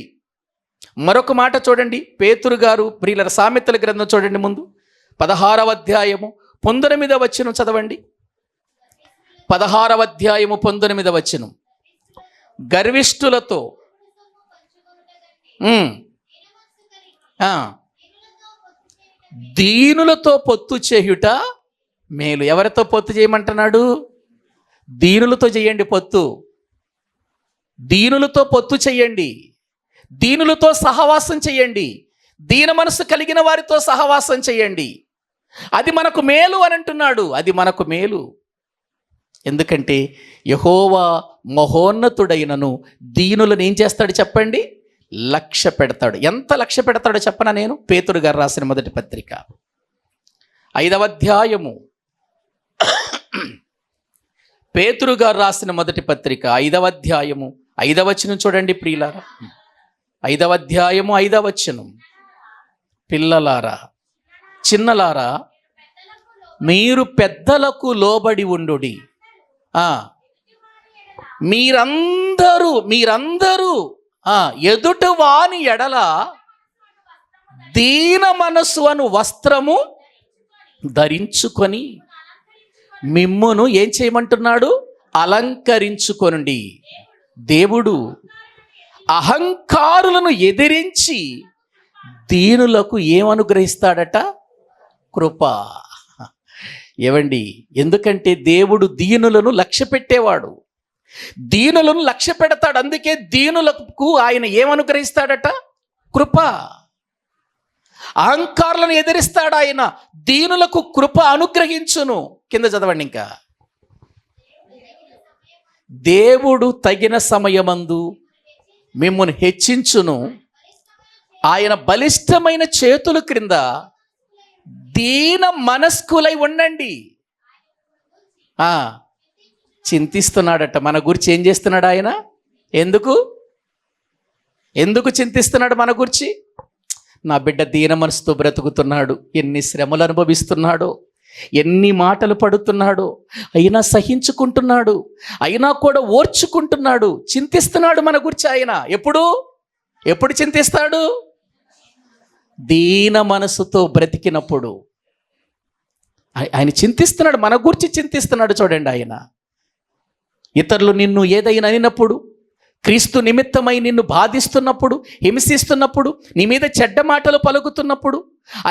మరొక మాట చూడండి, పేతురు గారు ప్రియుల సామెతల గ్రంథం చూడండి, ముందు 16వ అధ్యాయము 19వ వచనం చదవండి. 16వ అధ్యాయము 19వ వచనం. గర్విష్ఠులతో దీనులతో పొత్తు చేయుట మేలు. ఎవరితో పొత్తు చేయమంటున్నాడు? దీనులతో చేయండి పొత్తు. దీనులతో పొత్తు చేయండి, దీనులతో సహవాసం చేయండి, దీన మనసు కలిగిన వారితో సహవాసం చేయండి. అది మనకు మేలు అని అంటున్నాడు. అది మనకు మేలు. ఎందుకంటే యెహోవా మహోన్నతుడైనను దీనులను ఏం చేస్తాడు చెప్పండి? లక్ష్య పెడతాడు. ఎంత లక్ష్య పెడతాడో చెప్పనా నేను? పేతురు గారు రాసిన మొదటి పత్రిక 5వ అధ్యాయము, పేతురు గారు రాసిన మొదటి పత్రిక 5వ అధ్యాయము 5వ వచనం చూడండి ప్రియులారా. 5వ అధ్యాయము 5వ వచనం. పిల్లలారా, చిన్నలారా, మీరు పెద్దలకు లోబడి ఉండుడి, మీరందరూ ఎదుట వాని ఎడల దీన మనస్సు అను వస్త్రము ధరించుకొని మిమ్మును ఏం చేయమంటున్నాడు? అలంకరించుకొనండి. దేవుడు అహంకారులను ఎదిరించి దీనులకు ఏమనుగ్రహిస్తాడట? కృప. ఏవండి, ఎందుకంటే దేవుడు దీనులను లక్ష్య పెట్టేవాడు, దీనులను లక్ష్య పెడతాడు. అందుకే దీనులకు ఆయన ఏమనుగ్రహిస్తాడట? కృప. అహంకారులను ఎదిరిస్తాడు ఆయన, దీనులకు కృప అనుగ్రహించును. కింద చదవండి ఇంకా. దేవుడు తగిన సమయమందు మిమ్మును హెచ్చించును, ఆయన బలిష్టమైన చేతుల క్రింద దీన మనస్కులై ఉండండి. చింతిస్తున్నాడట మన గురించి. ఏం చేస్తున్నాడు ఆయన? ఎందుకు చింతిస్తున్నాడు మన గురించి? నా బిడ్డ దీన మనసుతో బ్రతుకుతున్నాడు, ఎన్ని శ్రమలు అనుభవిస్తున్నాడో, ఎన్ని మాటలు పడుతున్నాడో, అయినా సహించుకుంటున్నాడు, అయినా కూడా ఓర్చుకుంటున్నాడు. చింతిస్తున్నాడు మన గురించి ఆయన. ఎప్పుడు చింతిస్తాడు? దీన మనసుతో బ్రతికినప్పుడు ఆయన చింతిస్తున్నాడు, మన గురించి చింతిస్తున్నాడు. చూడండి, ఆయన ఇతరులు నిన్ను ఏదైనా అనినప్పుడు, క్రీస్తు నిమిత్తమై నిన్ను బాధిస్తున్నప్పుడు, హింసిస్తున్నప్పుడు, నీ మీద చెడ్డ మాటలు పలుకుతున్నప్పుడు,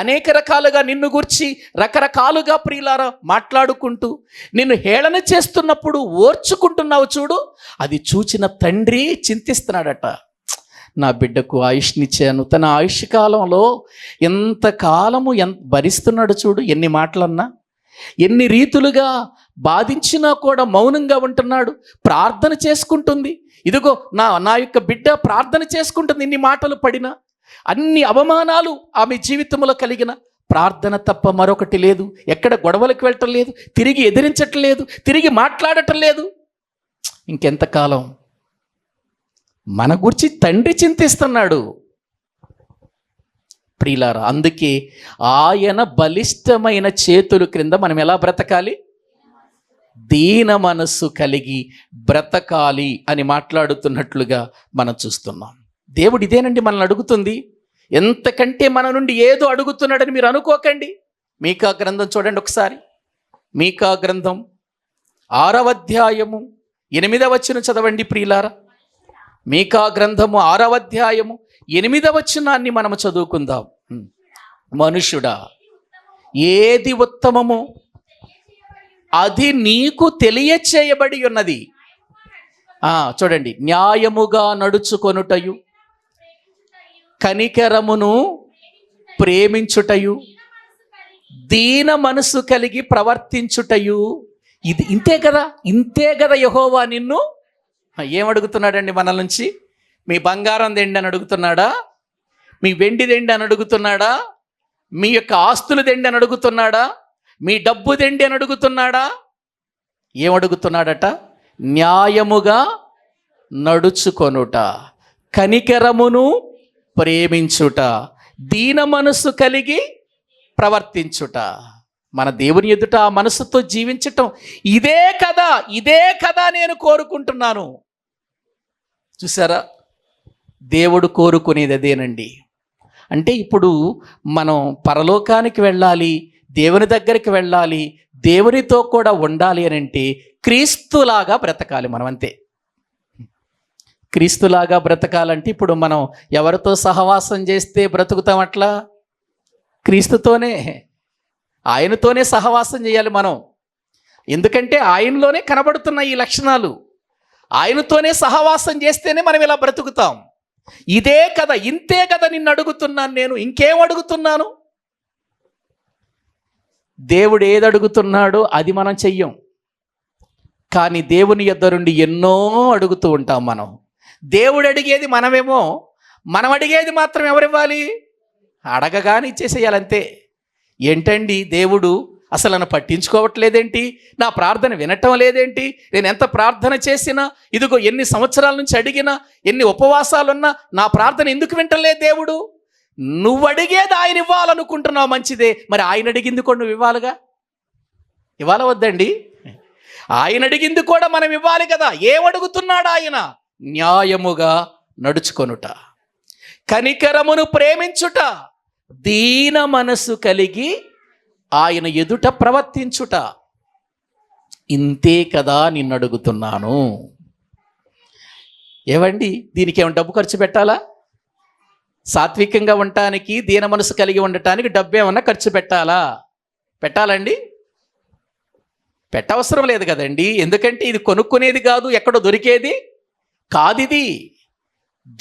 అనేక రకాలుగా నిన్ను గురించి రకరకాలుగా ప్రియులారా మాట్లాడుకుంటూ నిన్ను హేళన చేస్తున్నప్పుడు ఓర్చుకుంటున్నావు చూడు, అది చూచిన తండ్రి చింతిస్తున్నాడట. నా బిడ్డకు ఆయుష్నిచ్చాను, తన ఆయుష్ కాలంలో ఎంతకాలము భరిస్తున్నాడు చూడు. ఎన్ని మాటలన్నా, ఎన్ని రీతులుగా బాధించినా కూడా మౌనంగా ఉంటున్నాడు. ప్రార్థన చేసుకుంటుంది. ఇదిగో నా యొక్క బిడ్డ ప్రార్థన చేసుకుంటుంది. ఇన్ని మాటలు పడినా, అన్ని అవమానాలు ఆమె జీవితంలో కలిగిన, ప్రార్థన తప్ప మరొకటి లేదు. ఎక్కడ గొడవలకు వెళ్ళటం లేదు, తిరిగి ఎదిరించటం లేదు, తిరిగి మాట్లాడటం లేదు. ఇంకెంతకాలం? మన గురించి తండ్రి చింతిస్తున్నాడు ప్రియులారా. అందుకే ఆయన బలిష్టమైన చేతుల క్రింద మనం ఎలా బ్రతకాలి? దీన మనస్సు కలిగి బ్రతకాలి అని మాట్లాడుతున్నట్లుగా మనం చూస్తున్నాం. దేవుడు ఇదేనండి మనల్ని అడుగుతుంది. ఎంతకంటే మన నుండి ఏదో అడుగుతున్నాడని మీరు అనుకోకండి. మీకా గ్రంథం చూడండి ఒకసారి. మీకా గ్రంథం 6వ అధ్యాయము 8వ వచనం చదవండి ప్రియులారా. మీకా గ్రంథము 6వ అధ్యాయము 8వ వచనాన్ని మనము చదువుకుందాం. మనుషుడా, ఏది ఉత్తమమో అది నీకు తెలియచేయబడి ఉన్నది. చూడండి, న్యాయముగా నడుచుకొనుటయు, కనికరమును ప్రేమించుటయు, దీన మనసు కలిగి ప్రవర్తించుటయు. ఇది ఇంతే కదా యెహోవా నిన్ను ఏమడుగుతున్నాడండి మన నుంచి? మీ బంగారం దెండి అని అడుగుతున్నాడా? మీ వెండి దెండి అని అడుగుతున్నాడా? మీ యొక్క ఆస్తులు దెండి అని అడుగుతున్నాడా? మీ డబ్బు దెండి అని అడుగుతున్నాడా? ఏమడుగుతున్నాడట? న్యాయముగా నడుచుకొనుట, కనికరమును ప్రేమించుట, దీన మనస్సు కలిగి ప్రవర్తించుట. మన దేవుని ఎదుట ఆ మనసుతో జీవించటం ఇదే కదా నేను కోరుకుంటున్నాను. చూసారా, దేవుడు కోరుకునేది అదేనండి. అంటే ఇప్పుడు మనం పరలోకానికి వెళ్ళాలి, దేవుని దగ్గరికి వెళ్ళాలి, దేవునితో కూడా ఉండాలి అని అంటే క్రీస్తులాగా బ్రతకాలి మనం. అంతే. క్రీస్తులాగా బ్రతకాలంటే ఇప్పుడు మనం ఎవరితో సహవాసం చేస్తే బ్రతుకుతాం? అట్లా క్రీస్తుతోనే, ఆయనతోనే సహవాసం చేయాలి మనం. ఎందుకంటే ఆయనలోనే కనబడుతున్న ఈ లక్షణాలు. ఆయనతోనే సహవాసం చేస్తేనే మనం ఇలా బ్రతుకుతాం. ఇంతే కదా నిన్ను అడుగుతున్నాను నేను. ఇంకేం అడుగుతున్నాను? దేవుడు ఏది అడుగుతున్నాడో అది మనం చెయ్యం. కానీ దేవుని యొద్ద నుండి ఎన్నో అడుగుతూ ఉంటాం మనం. దేవుడు అడిగేది మనమేమో, మనం అడిగేది మాత్రం ఎవరివ్వాలి? అడగగానే ఇచ్చేసేయాలంతే. ఏంటండి దేవుడు అసలు నన్ను పట్టించుకోవట్లేదేంటి? నా ప్రార్థన వినటం లేదేంటి? నేను ఎంత ప్రార్థన చేసినా, ఇదిగో ఎన్ని సంవత్సరాల నుంచి అడిగినా, ఎన్ని ఉపవాసాలున్నా నా ప్రార్థన ఎందుకు వింటలేదు దేవుడు? నువ్వు అడిగేది ఆయన ఇవ్వాలనుకుంటున్నావు, మంచిదే. మరి ఆయన అడిగింది కూడా నువ్వు ఇవ్వాలిగా. ఇవ్వాల వద్దండి? ఆయన అడిగింది కూడా మనం ఇవ్వాలి కదా. ఏమడుగుతున్నాడు ఆయన? న్యాయముగా నడుచుకొనుట, కనికరమును ప్రేమించుట, దీన మనసు కలిగి ఆయన ఎదుట ప్రవర్తించుట. ఇంతే కదా నిన్ను అడుగుతున్నాను. ఏవండి, దీనికి ఏమైనా డబ్బు ఖర్చు పెట్టాలా? సాత్వికంగా ఉండటానికి, దీన మనసు కలిగి ఉండటానికి డబ్బు ఏమన్నా ఖర్చు పెట్టాలా? పెట్టాలండి? పెట్టవసరం లేదు కదండి. ఎందుకంటే ఇది కొనుక్కునేది కాదు, ఎక్కడో దొరికేది కాదు. ఇది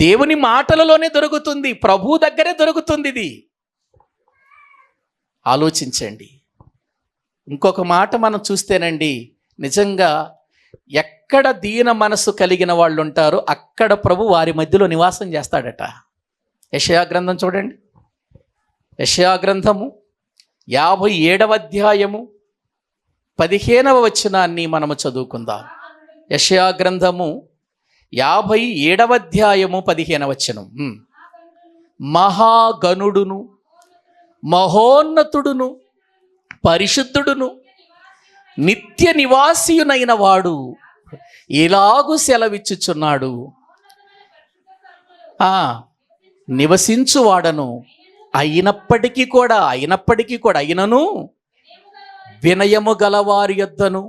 దేవుని మాటలలోనే దొరుకుతుంది, ప్రభు దగ్గరే దొరుకుతుంది. ఇది ఆలోచించండి. ఇంకొక మాట మనం చూస్తేనండి, నిజంగా ఎక్కడ దీన మనసు కలిగిన వాళ్ళు ఉంటారో అక్కడ ప్రభు వారి మధ్యలో నివాసం చేస్తాడట. యెషయా గ్రంథం చూడండి. యెషయా గ్రంథము 57వ అధ్యాయము 15వ వచనాన్ని మనము చదువుకుందాం. యెషయా గ్రంథము 57వ అధ్యాయము 15వ వచనం. మహాగణుడును మహోన్నతుడును పరిశుద్ధుడును నిత్య నివాసియునైన వాడు ఇలాగు సెలవిచ్చుచున్నాడు, నివసించువాడను అయినప్పటికీ కూడా అయినను వినయము గలవారి యొద్దను,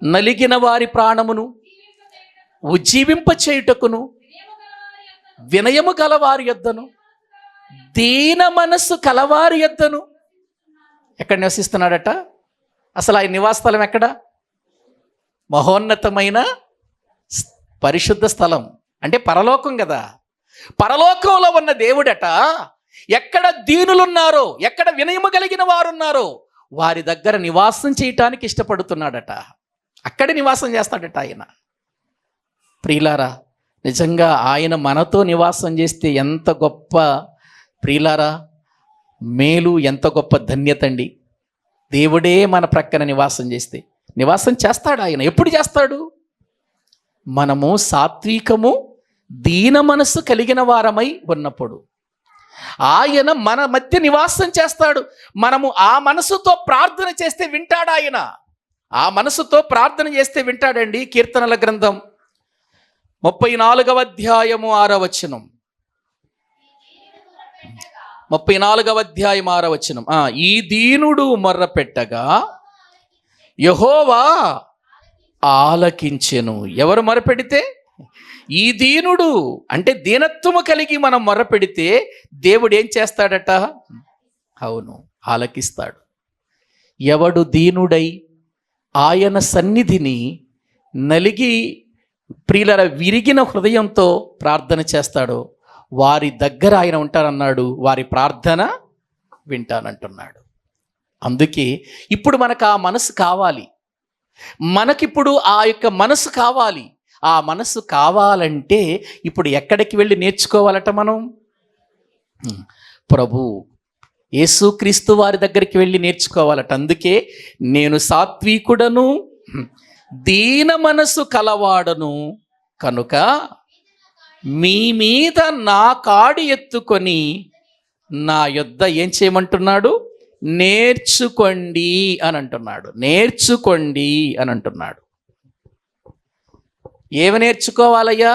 నలిగిన వారి ప్రాణమును ఉజ్జీవింప చేయుటకును, వినయము గలవారి యొద్దను, దీన మనస్సు కలవారి యొద్దను. ఎక్కడ నివసిస్తున్నాడట? అసలు ఆయన నివాసస్థలం ఎక్కడ? మహోన్నతమైన పరిశుద్ధ స్థలం అంటే పరలోకం కదా. పరలోకంలో ఉన్న దేవుడట ఎక్కడ దీనులున్నారో, ఎక్కడ వినయము కలిగిన వారున్నారో వారి దగ్గర నివాసం చేయటానికి ఇష్టపడుతున్నాడట. అక్కడే నివాసం చేస్తాడట ఆయన. ప్రియులారా, నిజంగా ఆయన మనతో నివాసం చేస్తే ఎంత గొప్ప, ప్రియులారా, మేలు, ఎంత గొప్ప ధన్యత అండి. దేవుడే మన ప్రక్కన నివాసం చేస్తే. నివాసం చేస్తాడు ఆయన. ఎప్పుడు చేస్తాడు? మనము సాత్వికము దీన మనస్సు కలిగిన వారమై ఉన్నప్పుడు ఆయన మన మధ్య నివాసం చేస్తాడు. మనము ఆ మనసుతో ప్రార్థన చేస్తే వింటాడు ఆయన. ఆ మనసుతో ప్రార్థన చేస్తే వింటాడండి. కీర్తనల గ్రంథం 34వ అధ్యాయము 6వ వచనం. 34వ అధ్యాయం 6వ వచనం. ఈ దీనుడు మొర్ర పెట్టగా యెహోవా ఆలకించెను. ఎవరు మొరపెడితే? ఈ దీనుడు అంటే దీనత్వము కలిగి మనం మొరపెడితే దేవుడు ఏం చేస్తాడట? అవును, ఆలకిస్తాడు. ఎవడు దీనుడై ఆయన సన్నిధిని నలిగి, ప్రియుల విరిగిన హృదయంతో ప్రార్థన చేస్తాడో వారి దగ్గర ఆయన ఉంటానన్నాడు, వారి ప్రార్థన వింటానంటున్నాడు. అందుకే ఇప్పుడు మనకు ఆ మనసు కావాలి. మనకిప్పుడు ఆ యొక్క మనసు కావాలి. ఆ మనసు కావాలంటే ఇప్పుడు ఎక్కడికి వెళ్ళి నేర్చుకోవాలట మనం? ప్రభు యేసుక్రీస్తు వారి దగ్గరికి వెళ్ళి నేర్చుకోవాలట. అందుకే నేను సాత్వికుడను దీన మనసు కలవాడను కనుక మీ మీద నా కాడి ఎత్తుకొని నా యొద్ద ఏం చేయమంటున్నాడు? నేర్చుకోండి అని అంటున్నాడు. నేర్చుకోండి అని అంటున్నాడు. ఏమి నేర్చుకోవాలయ్యా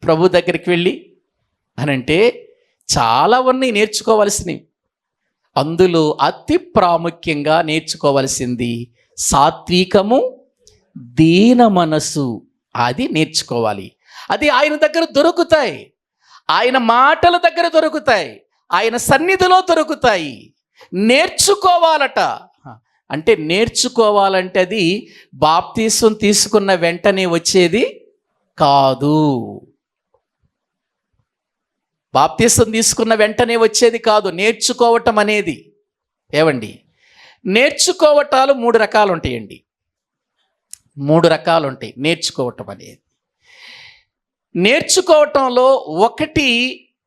ప్రభు దగ్గరికి వెళ్ళి అనంటే? చాలా ఉన్నాయి నేర్చుకోవలసినవి. అందులో అతి ప్రాముఖ్యంగా నేర్చుకోవలసింది సాత్వికము దీన మనసు. అది నేర్చుకోవాలి. అది ఆయన దగ్గర దొరుకుతాయి. ఆయన మాటల దగ్గర దొరుకుతాయి. ఆయన సన్నిధిలో దొరుకుతాయి. నేర్చుకోవాలట. అంటే నేర్చుకోవాలంటే అది బాప్తీసం తీసుకున్న వెంటనే వచ్చేది కాదు. బాప్తీసం తీసుకున్న వెంటనే వచ్చేది కాదు నేర్చుకోవటం అనేది. ఏవండి, నేర్చుకోవటాలు 3 రకాలు ఉంటాయండి. 3 రకాలు ఉంటాయి నేర్చుకోవటం అనేది. నేర్చుకోవటంలో ఒకటి,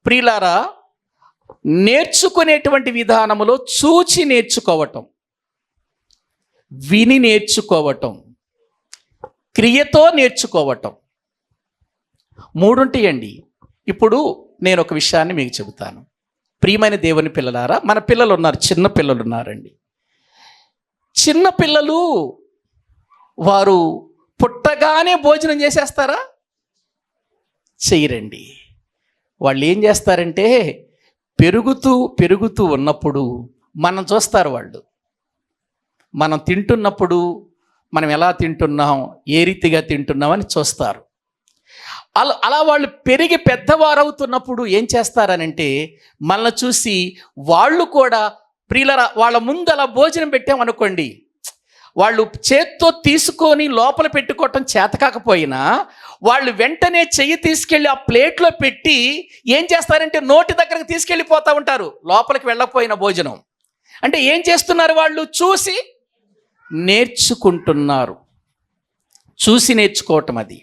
ప్రియులారా, నేర్చుకునేటువంటి విధానములో చూచి నేర్చుకోవటం, విని నేర్చుకోవటం, క్రియతో నేర్చుకోవటం. 3 ఉంటాయండి. ఇప్పుడు నేను ఒక విషయాన్ని మీకు చెబుతాను. ప్రియమైన దేవుని పిల్లలారా, మన పిల్లలు ఉన్నారు, చిన్న పిల్లలు ఉన్నారండి. చిన్న పిల్లలు వారు పుట్టగానే భోజనం చేసేస్తారా? చెయ్యరండి. వాళ్ళు ఏం చేస్తారంటే పెరుగుతూ పెరుగుతూ ఉన్నప్పుడు మనం చూస్తారు. మనం తింటున్నప్పుడు మనం ఎలా తింటున్నాం, ఏ రీతిగా తింటున్నాం అని చూస్తారు. అలా వాళ్ళు పెరిగి పెద్దవారవుతున్నప్పుడు ఏం చేస్తారనంటే మనల్ని చూసి వాళ్ళు కూడా ప్రియులరా వాళ్ళ ముందు అలా భోజనం పెట్టామనుకోండి, వాళ్ళు చేత్తో తీసుకొని లోపల పెట్టుకోవటం చేతకాకపోయినా వాళ్ళు వెంటనే చెయ్యి తీసుకెళ్ళి ఆ ప్లేట్లో పెట్టి ఏం చేస్తారంటే నోటి దగ్గరకు తీసుకెళ్ళిపోతూ ఉంటారు, లోపలికి వెళ్ళకపోయిన భోజనం. అంటే ఏం చేస్తున్నారు? వాళ్ళు చూసి నేర్చుకుంటున్నారు. చూసి నేర్చుకోవటం, అది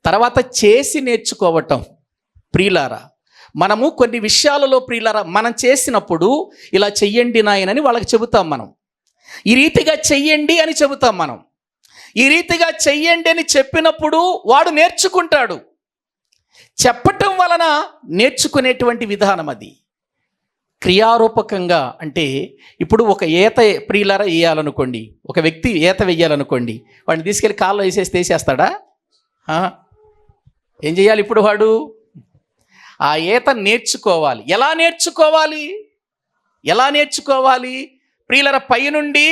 తర్వాత చేసి నేర్చుకోవటం. ప్రియులారా, మనము కొన్ని విషయాలలో ప్రియులారా మనం చేసినప్పుడు ఇలా చెయ్యండి నాయనని వాళ్ళకి చెబుతాం. మనం ఈ రీతిగా చెయ్యండి అని చెబుతాం. మనం ఈ రీతిగా చెయ్యండి అని చెప్పినప్పుడు వాడు నేర్చుకుంటాడు. చెప్పటం వలన నేర్చుకునేటువంటి విధానం అది. క్రియారూపకంగా అంటే ఇప్పుడు ఒక ఈత ప్రియులారా వేయాలనుకోండి, ఒక వ్యక్తి ఈత వేయాలనుకోండి, వాడిని తీసుకెళ్ళి కాల్లో వేసేస్తాడా? ఏం చేయాలి? ఇప్పుడు వాడు ఆ ఈత నేర్చుకోవాలి. ఎలా నేర్చుకోవాలి? ప్రియులర పైనుండి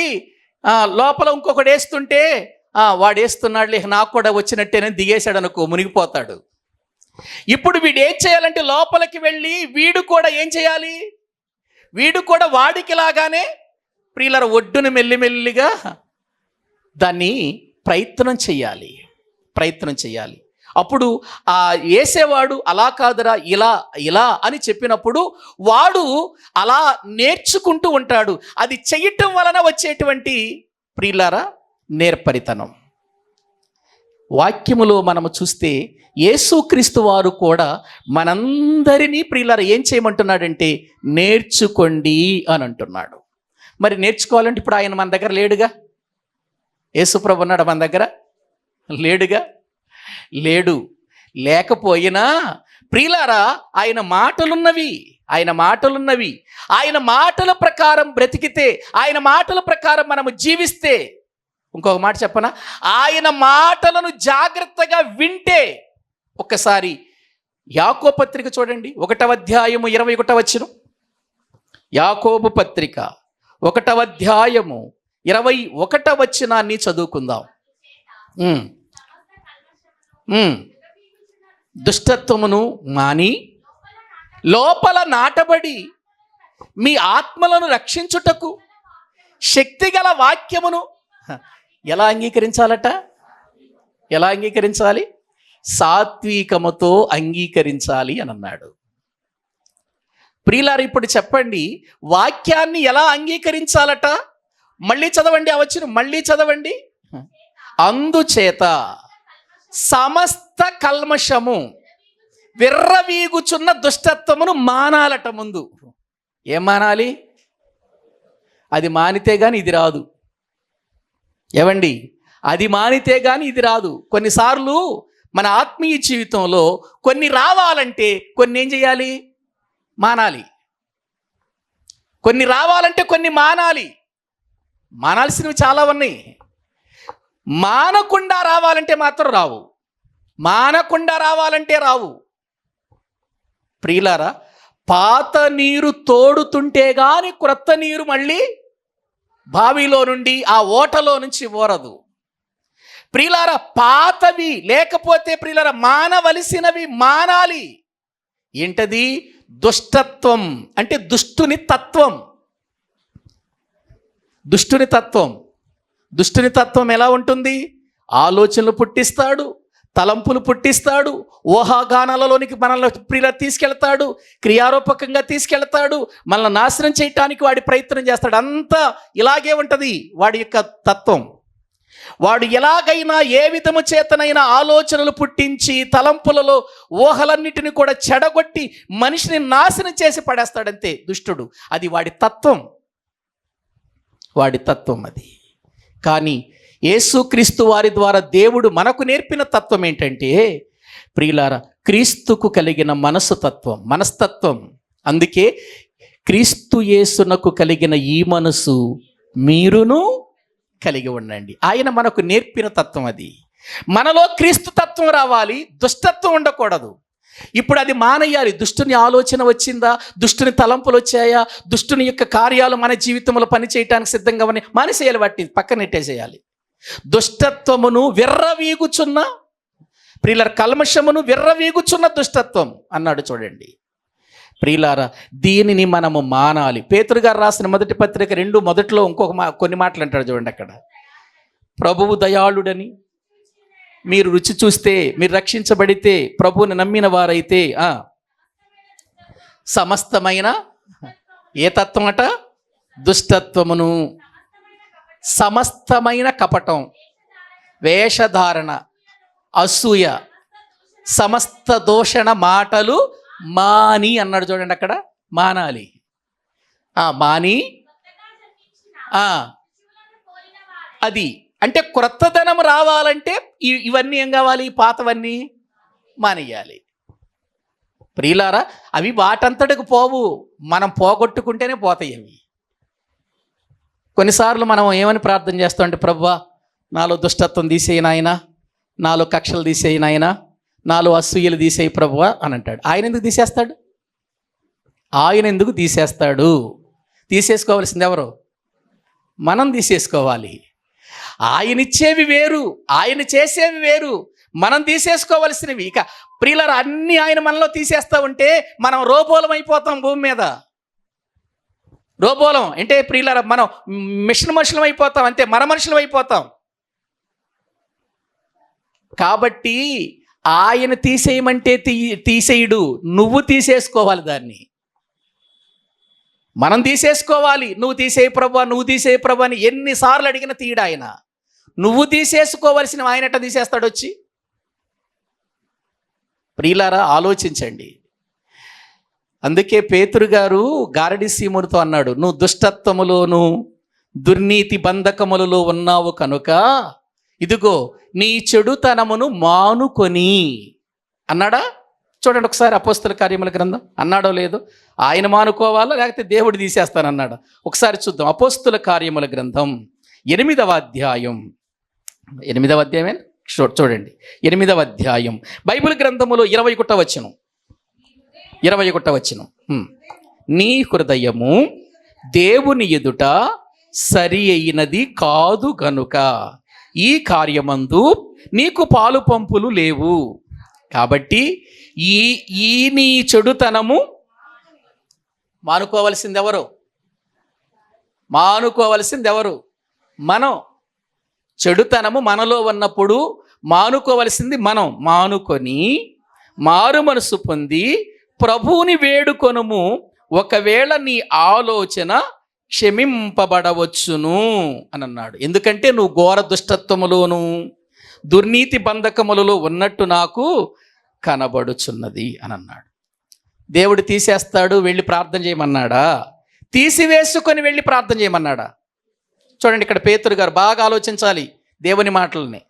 లోపల ఇంకొకటి వేస్తుంటే వాడు వేస్తున్నాడు, నాకు కూడా వచ్చినట్టేనని దిగేశాడు అనుకో, మునిగిపోతాడు. ఇప్పుడు వీడు ఏం చేయాలంటే లోపలికి వెళ్ళి వీడు కూడా ఏం చేయాలి? వీడు కూడా వాడికి లాగానే ప్రియులర ఒడ్డును మెల్లిమెల్లిగా దాన్ని ప్రయత్నం చేయాలి. అప్పుడు ఆ వేసేవాడు అలా కాదురా ఇలా అని చెప్పినప్పుడు వాడు అలా నేర్చుకుంటూ ఉంటాడు. అది చేయటం వలన వచ్చేటువంటి ప్రియులారా నేర్పరితనం. వాక్యములో మనము చూస్తే యేసుక్రీస్తు వారు కూడా మనందరినీ ప్రియులారా ఏం చేయమంటున్నాడంటే నేర్చుకోండి అని అంటున్నాడు. మరి నేర్చుకోవాలంటే ఇప్పుడు ఆయన మన దగ్గర లేడుగా. యేసుప్రభు ఉన్నాడు మన దగ్గర? లేకపోయినా ప్రియులారా ఆయన మాటలున్నవి. ఆయన మాటల ప్రకారం బ్రతికితే, ఆయన మాటల ప్రకారం మనము జీవిస్తే, ఇంకొక మాట చెప్పనా, ఆయన మాటలను జాగ్రత్తగా వింటే, ఒక్కసారి యాకోబు పత్రిక చూడండి, 1వ అధ్యాయము 21వ వచనం. యాకోబు పత్రిక 1వ అధ్యాయము 21వ వచనాన్ని చదువుకుందాం. దుష్టత్వమును మాని లోపల నాటబడి మీ ఆత్మలను రక్షించుటకు శక్తిగల వాక్యమును ఎలా అంగీకరించాలి? సాత్వికముతో అంగీకరించాలి అని అన్నాడు. ప్రియులారా, ఇప్పుడు చెప్పండి, వాక్యాన్ని ఎలా అంగీకరించాలట? మళ్ళీ చదవండి. అందుచేత సమస్త కల్మషము విర్రవీగుచున్న దుష్టత్వమును మానాలట. ముందు ఏం మానాలి? అది మానితే గాని ఇది రాదు. ఏవండి, అది మానితే గాని ఇది రాదు. కొన్నిసార్లు మన ఆత్మీయ జీవితంలో కొన్ని రావాలంటే కొన్ని ఏం చేయాలి? మానాలి. కొన్ని రావాలంటే కొన్ని మానాల్సినవి చాలా ఉన్నాయి. మానకుండా రావాలంటే మాత్రం రావు. ప్రియులారా, పాత నీరు తోడుతుంటే గాని క్రొత్త నీరు మళ్ళీ బావిలో నుండి ఆ ఓటలో నుంచి ఓరదు. ప్రియులారా, పాతవి లేకపోతే ప్రియులారా మానవలసినవి మానాలి. ఏంటది? దుష్టత్వం అంటే దుష్టుని తత్వం ఎలా ఉంటుంది? ఆలోచనలు పుట్టిస్తాడు, తలంపులు పుట్టిస్తాడు, ఊహాగానాలలోనికి మనల్ని ప్రియుల తీసుకెళ్తాడు, క్రియారూపకంగా తీసుకెళ్తాడు, మనల్ని నాశనం చేయటానికి వాడి ప్రయత్నం చేస్తాడు. అంతా ఇలాగే ఉంటుంది వాడి యొక్క తత్వం. వాడు ఎలాగైనా ఏ విధము చేతనైనా ఆలోచనలు పుట్టించి తలంపులలో ఊహలన్నిటిని కూడా చెడగొట్టి మనిషిని నాశనం చేసి పడేస్తాడంతే దుష్టుడు. అది వాడి తత్వం అది. కానీ యేసుక్రీస్తు వారి ద్వారా దేవుడు మనకు నేర్పిన తత్వం ఏంటంటే ప్రియులారా, క్రీస్తుకు కలిగిన మనస్తత్వం అందుకే క్రీస్తు యేసునకు కలిగిన ఈ మనసు మీరును కలిగి ఉండండి. ఆయన మనకు నేర్పిన తత్వం అది. మనలో క్రీస్తు తత్వం రావాలి, దుష్టత్వం ఉండకూడదు. ఇప్పుడు అది మానేయాలి. దుష్టుని ఆలోచన వచ్చిందా, దుష్టుని తలంపులు వచ్చాయా, దుష్టుని యొక్క కార్యాలు మన జీవితంలో పని చేయడానికి సిద్ధంగా ఉన్నాయి, మానేసేయాలి, వాటిని పక్కన నెట్టేసేయాలి. దుష్టత్వమును విర్రవీగుచున్న ప్రియులారా, కల్మషమును విర్రవీగుచున్న దుష్టత్వం అన్నాడు చూడండి. ప్రియులారా, దీనిని మనము మానాలి. పేతురు గారు రాసిన మొదటి పత్రిక 2 మొదట్లో కొన్ని మాటలు అంటాడు చూడండి. అక్కడ ప్రభువు దయాళుడని మీరు రుచి చూస్తే, మీరు రక్షించబడితే, ప్రభువుని నమ్మిన వారైతే సమస్తమైన ఏ తత్వం అట? దుష్టత్వమును, సమస్తమైన కపటం, వేషధారణ, అసూయ, సమస్త దూషణ మాటలు మాని అన్నాడు చూడండి. అక్కడ మానాలి. మాని అది అంటే క్రొత్తదనం రావాలంటే ఇవన్నీ ఏం కావాలి? పాతవన్నీ మానేయాలి. ప్రియులారా, అవి వాటంతటికి పోవు, మనం పోగొట్టుకుంటేనే పోతాయి అవి. కొన్నిసార్లు మనం ఏమని ప్రార్థన చేస్తామంటే, ప్రభువా నాలో దుష్టత్వం తీసేయి నాయనా, నాలో కక్షలు తీసేయి నాయనా, నాలో అసూయలు తీసేయి ప్రభువా అని అంటాడు. ఆయన ఎందుకు తీసేస్తాడు? ఆయన ఎందుకు తీసేస్తాడు? తీసేసుకోవాల్సింది ఎవరు? మనం తీసేసుకోవాలి. ఆయన ఇచ్చేవి వేరు, ఆయన చేసేవి వేరు, మనం తీసేసుకోవలసినవి. ఇక ప్రియులారా, అన్నీ ఆయన మనలో తీసేస్తా ఉంటే మనం రోబోలం అయిపోతాం భూమి మీద. రోబోలం అంటే ప్రియులారా, మనం మిషన్ మనుషులం అయిపోతాం, అంతే, మన మనుషులం అయిపోతాం. కాబట్టి ఆయన తీసేయమంటే తీసేయడు, నువ్వు తీసేసుకోవాలి దాన్ని. మనం తీసేసుకోవాలి. నువ్వు తీసేయి ప్రభువా, నువ్వు తీసేయి ప్రభువా అని ఎన్నిసార్లు అడిగిన తీయడు ఆయన. నువ్వు తీసేసుకోవలసిన ఆయన ఎట్ట తీసేస్తాడు వచ్చి? ప్రియులారా, ఆలోచించండి. అందుకే పేతురు గారు గారడి సీమునితో అన్నాడు, నువ్వు దుష్టత్వములోను దుర్నీతి బంధకములలో ఉన్నావు కనుక ఇదిగో నీ చెడుతనమును మానుకొని అన్నాడా? చూడండి ఒకసారి అపోస్తల కార్యముల గ్రంథం. అన్నాడో లేదో? ఆయన మానుకోవాలా లేకపోతే దేవుడు తీసేస్తానన్నాడా? ఒకసారి చూద్దాం. అపోస్తల కార్యముల గ్రంథం 8వ అధ్యాయం. 8వ అధ్యాయమే చూడండి. 8వ అధ్యాయం బైబిల్ గ్రంథములో 21వ వచనం. 21వ వచనం. నీ హృదయము దేవుని ఎదుట సరి అయినది కాదు గనుక ఈ కార్యమందు నీకు పాలు పంపులు లేవు. కాబట్టి ఈ నీ చెడుతనము మానుకోవలసింది ఎవరు? మనం. చెడుతనము మనలో ఉన్నప్పుడు మానుకోవలసింది మనం. మానుకొని మారు మనసు పొంది ప్రభువుని వేడుకొనుము, ఒకవేళ నీ ఆలోచన క్షమింపబడవచ్చును అని అన్నాడు. ఎందుకంటే నువ్వు ఘోర దుష్టత్వములోను దుర్నీతి బంధకములలో ఉన్నట్టు నాకు కనబడుచున్నది అని అన్నాడు. దేవుడు తీసేస్తాడు వెళ్ళి ప్రార్థన చేయమన్నాడా? తీసివేసుకొని వెళ్ళి ప్రార్థన చేయమన్నాడా? చూడండి, ఇక్కడ పేతురు గారు బాగా ఆలోచించాలి దేవుని మాటలని.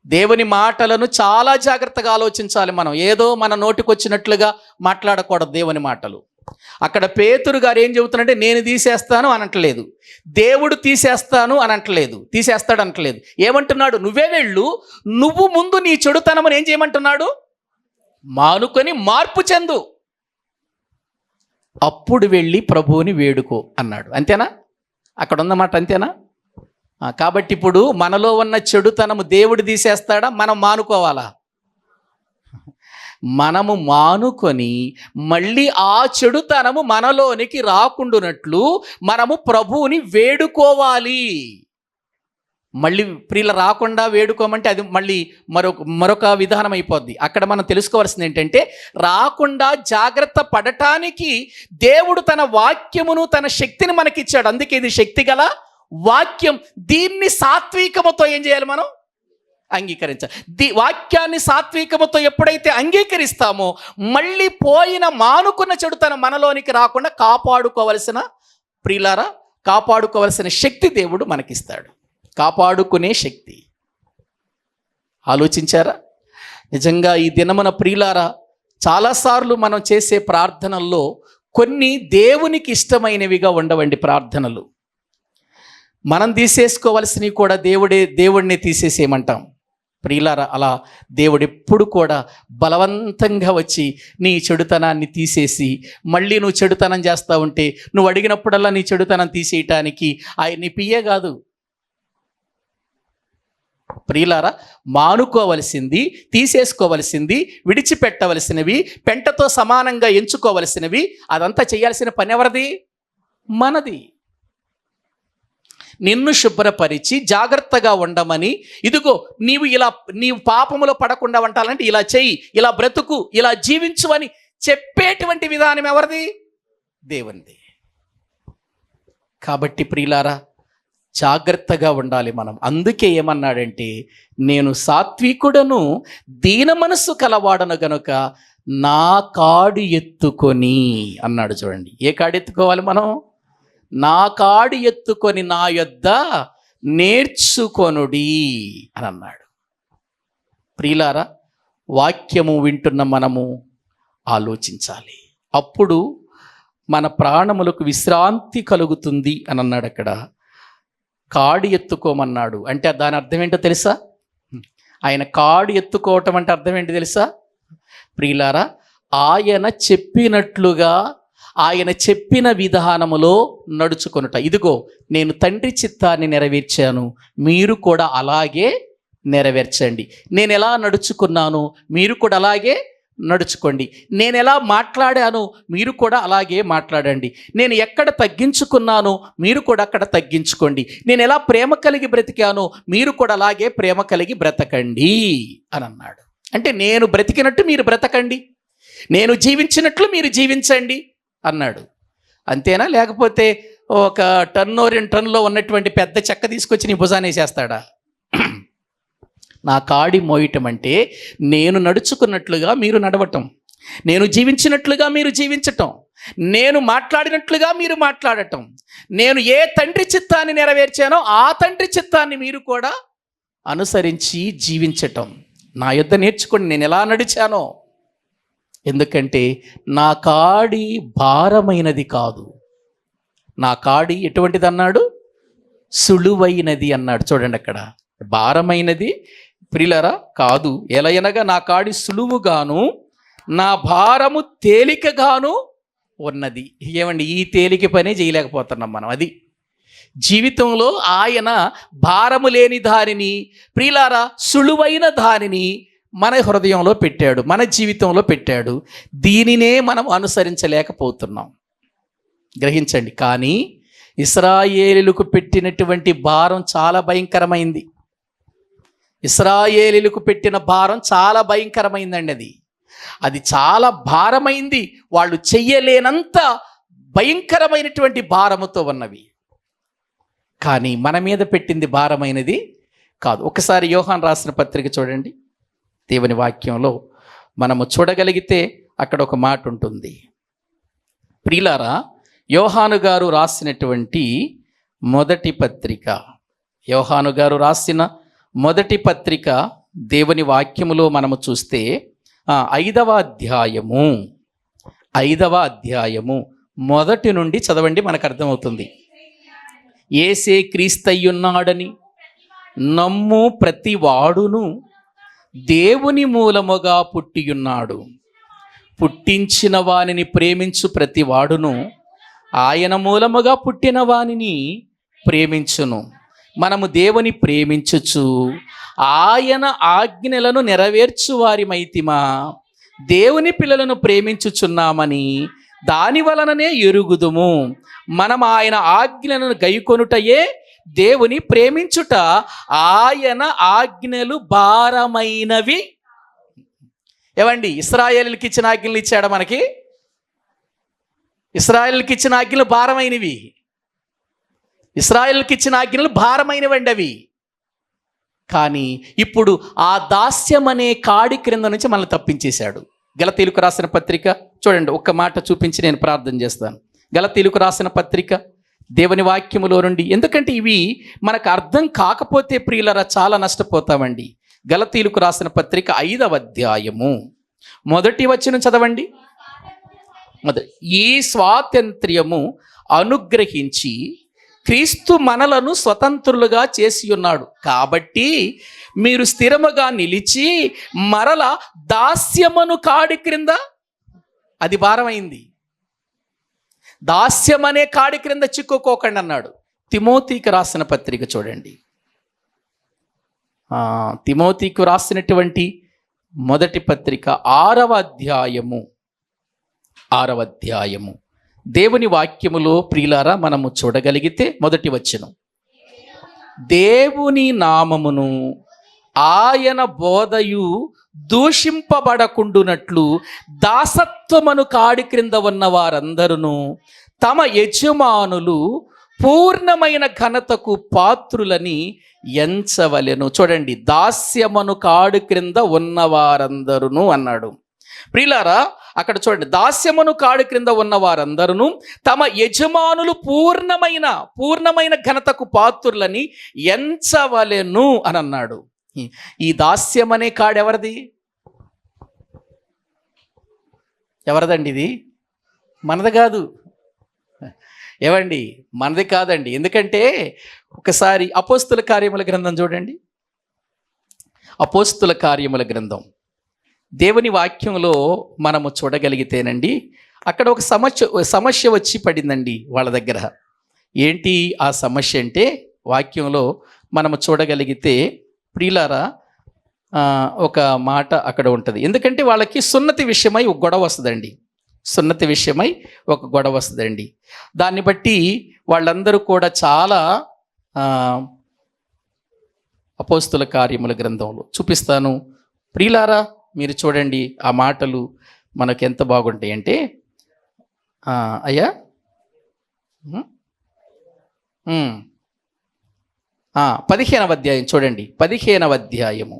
దేవుని మాటలను చాలా జాగ్రత్తగా ఆలోచించాలి. మనం ఏదో మన నోటికొచ్చినట్లుగా మాట్లాడకూడదు దేవుని మాటలు. అక్కడ పేతురు గారు ఏం చెబుతున్నాడంటే, నేను తీసేస్తాను అనట్లేదు, దేవుడు తీసేస్తాను అనట్లేదు, తీసేస్తాడు అనట్లేదు. ఏమంటున్నాడు? నువ్వే వెళ్ళు, నువ్వు ముందు నీ చెడుతనమును ఏం చేయమంటున్నాడు? మానుకొని మార్పు చెందు, అప్పుడు వెళ్ళి ప్రభువుని వేడుకో అన్నాడు. అంతేనా? అక్కడ ఉన్నమాట అంతేనా? కాబట్టి ఇప్పుడు మనలో ఉన్న చెడుతనము దేవుడు తీసేస్తాడా, మనం మానుకోవాలా? మనము మానుకొని మళ్ళీ ఆ చెడుతనము మనలోనికి రాకుండానట్లు మనము ప్రభువుని వేడుకోవాలి. మళ్ళీ ప్రియుల రాకుండా వేడుకోమంటే అది మళ్ళీ మరొక విధానం అయిపోద్ది. అక్కడ మనం తెలుసుకోవాల్సింది ఏంటంటే, రాకుండా జాగ్రత్త పడటానికి దేవుడు తన వాక్యమును తన శక్తిని మనకిచ్చాడు. అందుకే ఇది శక్తి గల వాక్యం. దీన్ని సాత్వికముతో ఏం చేయాలి? మనం అంగీకరించాలి. వాక్యాన్ని సాత్వికముతో ఎప్పుడైతే అంగీకరిస్తామో మళ్ళీ పోయిన మానుకున్న చెడుతనం మనలోనికి రాకుండా కాపాడుకోవలసిన శక్తి దేవుడు మనకిస్తాడు. కాపాడుకునే శక్తి. ఆలోచించారా? నిజంగా ఈ దినమున ప్రియులారా, చాలాసార్లు మనం చేసే ప్రార్థనల్లో కొన్ని దేవునికి ఇష్టమైనవిగా ఉండవండి ప్రార్థనలు. మనం తీసేసుకోవాల్సినవి కూడా దేవుడిని తీసేసేయమంటాం. ప్రియులారా, అలా దేవుడు ఎప్పుడు కూడా బలవంతంగా వచ్చి నీ చెడుతనాన్ని తీసేసి మళ్ళీ నువ్వు చెడుతనం చేస్తూ ఉంటే నువ్వు అడిగినప్పుడల్లా నీ చెడుతనం తీసేయటానికి ఆయన నీ పియ్యే కాదు. ప్రియులారా, మానుకోవలసింది, తీసేసుకోవలసింది, విడిచిపెట్టవలసినవి, పెంటతో సమానంగా ఎంచుకోవలసినవి, అదంతా చేయాల్సిన పని ఎవరిది? మనది. నిన్ను శుభ్రపరిచి జాగ్రత్తగా ఉండమని, ఇదిగో నీవు పాపములో పడకుండా ఉండాలంటే ఇలా చెయ్యి, ఇలా బ్రతుకు, ఇలా జీవించు అని చెప్పేటువంటి విధానం ఎవరిది? దేవునిది. కాబట్టి ప్రియులారా, జాగ్రత్తగా ఉండాలి మనం. అందుకే ఏమన్నాడంటే, నేను సాత్వికుడను దీన మనస్సు కలవాడను గనుక నా కాడి ఎత్తుకొని అన్నాడు. చూడండి, ఏ కాడి ఎత్తుకోవాలి మనం? నా కాడి ఎత్తుకొని నా యొద్ద నేర్చుకొనుడి అని అన్నాడు. ప్రియులారా, వాక్యము వింటున్న మనము ఆలోచించాలి. అప్పుడు మన ప్రాణములకు విశ్రాంతి కలుగుతుంది అని అన్నాడు. అక్కడ కాడి ఎత్తుకోమన్నాడు అంటే దాని అర్థం ఏంటో తెలుసా? ఆయన కాడి ఎత్తుకోవటం అంటే అర్థం ఏంటి తెలుసా? ప్రియులారా, ఆయన చెప్పినట్లుగా, ఆయన చెప్పిన విధానములో నడుచుకొనుట. ఇదిగో నేను తండ్రి చిత్తాన్ని నెరవేర్చాను, మీరు కూడా అలాగే నెరవేర్చండి. నేను ఎలా నడుచుకున్నాను, మీరు కూడా అలాగే నడుచుకోండి. నేను ఎలా మాట్లాడాను, మీరు కూడా అలాగే మాట్లాడండి. నేను ఎక్కడ తగ్గించుకున్నాను, మీరు కూడా అక్కడ తగ్గించుకోండి. నేను ఎలా ప్రేమ కలిగి బ్రతికాను, మీరు కూడా అలాగే ప్రేమ కలిగి బ్రతకండి అని అన్నాడు. అంటే నేను బ్రతికినట్టు మీరు బ్రతకండి, నేను జీవించినట్లు మీరు జీవించండి అన్నాడు. అంతేనా? లేకపోతే ఒక 1 or 2 టన్నులో ఉన్నటువంటి పెద్ద చెక్క తీసుకొచ్చి నీ భుజాన్ని వేసేస్తాడా? నా కాడి మోయటం అంటే నేను నడుచుకున్నట్లుగా మీరు నడవటం, నేను జీవించినట్లుగా మీరు జీవించటం, నేను మాట్లాడినట్లుగా మీరు మాట్లాడటం, నేను ఏ తండ్రి చిత్తాన్ని నెరవేర్చానో ఆ తండ్రి చిత్తాన్ని మీరు కూడా అనుసరించి జీవించటం. నా యొద్ద నేర్చుకోండి నేను ఎలా నడిచానో. ఎందుకంటే నా కాడి భారమైనది కాదు. నా కాడి ఎటువంటిది అన్నాడు? సులువైనది అన్నాడు. చూడండి, అక్కడ భారమైనది ప్రియులారా కాదు. ఎలయనగా నా కాడి సులువుగాను నా భారము తేలికగాను ఉన్నది. ఏమండి, ఈ తేలిక పనే చేయలేకపోతున్నాం మనం. అది జీవితంలో ఆయన భారము లేని దానిని, ప్రియులారా సులువైన దానిని మన హృదయంలో పెట్టాడు, మన జీవితంలో పెట్టాడు. దీనినే మనం అనుసరించలేకపోతున్నాం. గ్రహించండి. కానీ ఇశ్రాయేలీయులకు పెట్టినటువంటి భారం చాలా భయంకరమైంది. ఇశ్రాయేలీయులకు పెట్టిన భారం చాలా భయంకరమైందండి. అది చాలా భారమైంది. వాళ్ళు చెయ్యలేనంత భయంకరమైనటువంటి భారముతో ఉన్నవి. కానీ మన మీద పెట్టింది భారమైనది కాదు. ఒకసారి యోహాను రాసిన పత్రిక చూడండి. దేవుని వాక్యంలో మనము చూడగలిగితే అక్కడ ఒక మాట ఉంటుంది. ప్రియులారా, యోహాను గారు రాసినటువంటి మొదటి పత్రిక, యోహాను గారు రాసిన మొదటి పత్రిక దేవుని వాక్యములో మనము చూస్తే 5వ అధ్యాయము మొదటి నుండి చదవండి, మనకు అర్థమవుతుంది. యేసే క్రీస్తయ్యున్నాడని నమ్ము ప్రతి వాడును దేవుని మూలముగా పుట్టియున్నాడు. పుట్టించిన వానిని ప్రేమించు ప్రతి వాడును ఆయన మూలముగా పుట్టిన వానిని ప్రేమించును. మనము దేవుని ప్రేమించుచు ఆయన ఆజ్ఞలను నెరవేర్చు వారిమైతిమా దేవుని పిల్లలను ప్రేమించుచున్నామని దాని వలననే ఎరుగుదుము. మనం ఆయన ఆజ్ఞలను గైకొనుటయే దేవుని ప్రేమించుట. ఆయన ఆజ్ఞలు భారమైనవి. ఏవండి, ఇశ్రాయేలుకి ఇచ్చిన ఆజ్ఞలు ఇచ్చాడా మనకి? ఇశ్రాయేలుకి ఇచ్చిన ఆజ్ఞలు భారమైనవి. ఇశ్రాయేలుకి ఇచ్చిన ఆజ్ఞలు భారమైనవండి అవి. కానీ ఇప్పుడు ఆ దాస్యం అనే కాడి క్రింద నుంచి మనల్ని తప్పించేశాడు. గలతీయులకు రాసిన పత్రిక చూడండి, ఒక్క మాట చూపించి నేను ప్రార్థన చేస్తాను. గలతీయులకు రాసిన పత్రిక దేవుని వాక్యములో నుండి, ఎందుకంటే ఇవి మనకు అర్థం కాకపోతే ప్రియులరా చాలా నష్టపోతామండి. గలతీయులకు రాసిన పత్రిక 5వ అధ్యాయము మొదటి వచనం చదవండి. ఈ స్వాతంత్ర్యము అనుగ్రహించి క్రీస్తు మనలను స్వతంత్రులుగా చేసి ఉన్నాడు. కాబట్టి మీరు స్థిరముగా నిలిచి మరల దాస్యమను కాడి క్రింద, అది భారమైంది, దాస్యమనే కాడి క్రింద చిక్కుకోకండి అన్నాడు. తిమోతికి రాసిన పత్రిక చూడండి. తిమోతికి రాసినటువంటి మొదటి పత్రిక 6వ అధ్యాయము దేవుని వాక్యములో ప్రియులారా మనము చూడగలిగితే మొదటి వచనం, దేవుని నామమును ఆయన బోధయు దూషింపబడకుండునట్లు దాసత్వమును కాడి క్రింద ఉన్న వారందరూ తమ యజమానులు పూర్ణమైన ఘనతకు పాత్రులని ఎంచవలెను. చూడండి, దాస్యమును కాడి క్రింద ఉన్నవారందరూ అన్నాడు. ప్రియులారా అక్కడ చూడండి, దాస్యమును కాడి క్రింద ఉన్న వారందరూ తమ యజమానులు పూర్ణమైన ఘనతకు పాత్రులని ఎంచవలెను అని అన్నాడు. ఈ దాస్యం అనే కాడు ఎవరిదండి? ఇది మనది కాదు. ఏవండి, మనది కాదండి. ఎందుకంటే ఒకసారి అపోస్తుల కార్యముల గ్రంథం చూడండి. అపోస్తుల కార్యముల గ్రంథం దేవుని వాక్యంలో మనము చూడగలిగితేనండి, అక్కడ ఒక సమస్య వచ్చి పడిందండి వాళ్ళ దగ్గర. ఏంటి ఆ సమస్య అంటే, వాక్యంలో మనము చూడగలిగితే ప్రియులారా ఒక మాట అక్కడ ఉంటుంది. ఎందుకంటే వాళ్ళకి సున్నతి విషయమై ఒక గొడవ వస్తుందండి. దాన్ని బట్టి వాళ్ళందరూ కూడా చాలా అపోస్తుల కార్యముల గ్రంథంలో చూపిస్తాను ప్రియులారా, మీరు చూడండి. ఆ మాటలు మనకు ఎంత బాగుంటాయి అంటే, అయ్యా 15వ అధ్యాయం చూడండి. 15వ అధ్యాయము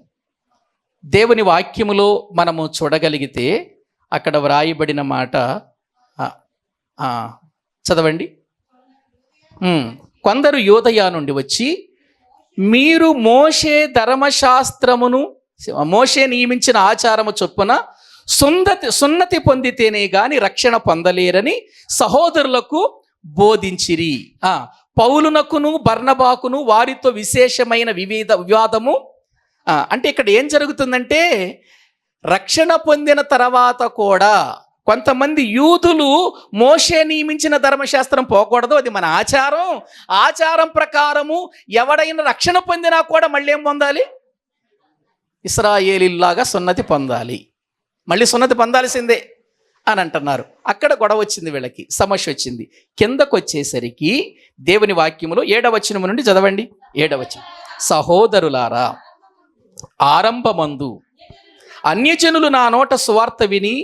దేవుని వాక్యములో మనము చూడగలిగితే అక్కడ వ్రాయబడిన మాట చదవండి. కొందరు యూదయ నుండి వచ్చి, మీరు మోషే నియమించిన ఆచారము చొప్పున సున్నతి పొందితేనే గాని రక్షణ పొందలేరని సహోదరులకు బోధించిరి. పౌలునకును బర్నబాకును వారితో విశేషమైన వివాదము. అంటే ఇక్కడ ఏం జరుగుతుందంటే, రక్షణ పొందిన తర్వాత కూడా కొంతమంది యూదులు మోషే నియమించిన ధర్మశాస్త్రం పోకూడదు, అది మన ఆచారం ప్రకారము ఎవడైనా రక్షణ పొందినా కూడా మళ్ళీ ఏం పొందాలి? ఇశ్రాయేలీల్లాగా సున్నతి పొందాలి, మళ్ళీ సున్నతి పొందాల్సిందే అని అంటున్నారు. అక్కడ గొడవ వచ్చింది, వీళ్ళకి సమస్య వచ్చింది. కిందకు వచ్చేసరికి దేవుని వాక్యములో 7వ వచనం నుండి చదవండి. 7వ వచనం, సహోదరులారా, ఆరంభమందు అన్యజనులు నా నోట సువార్త విని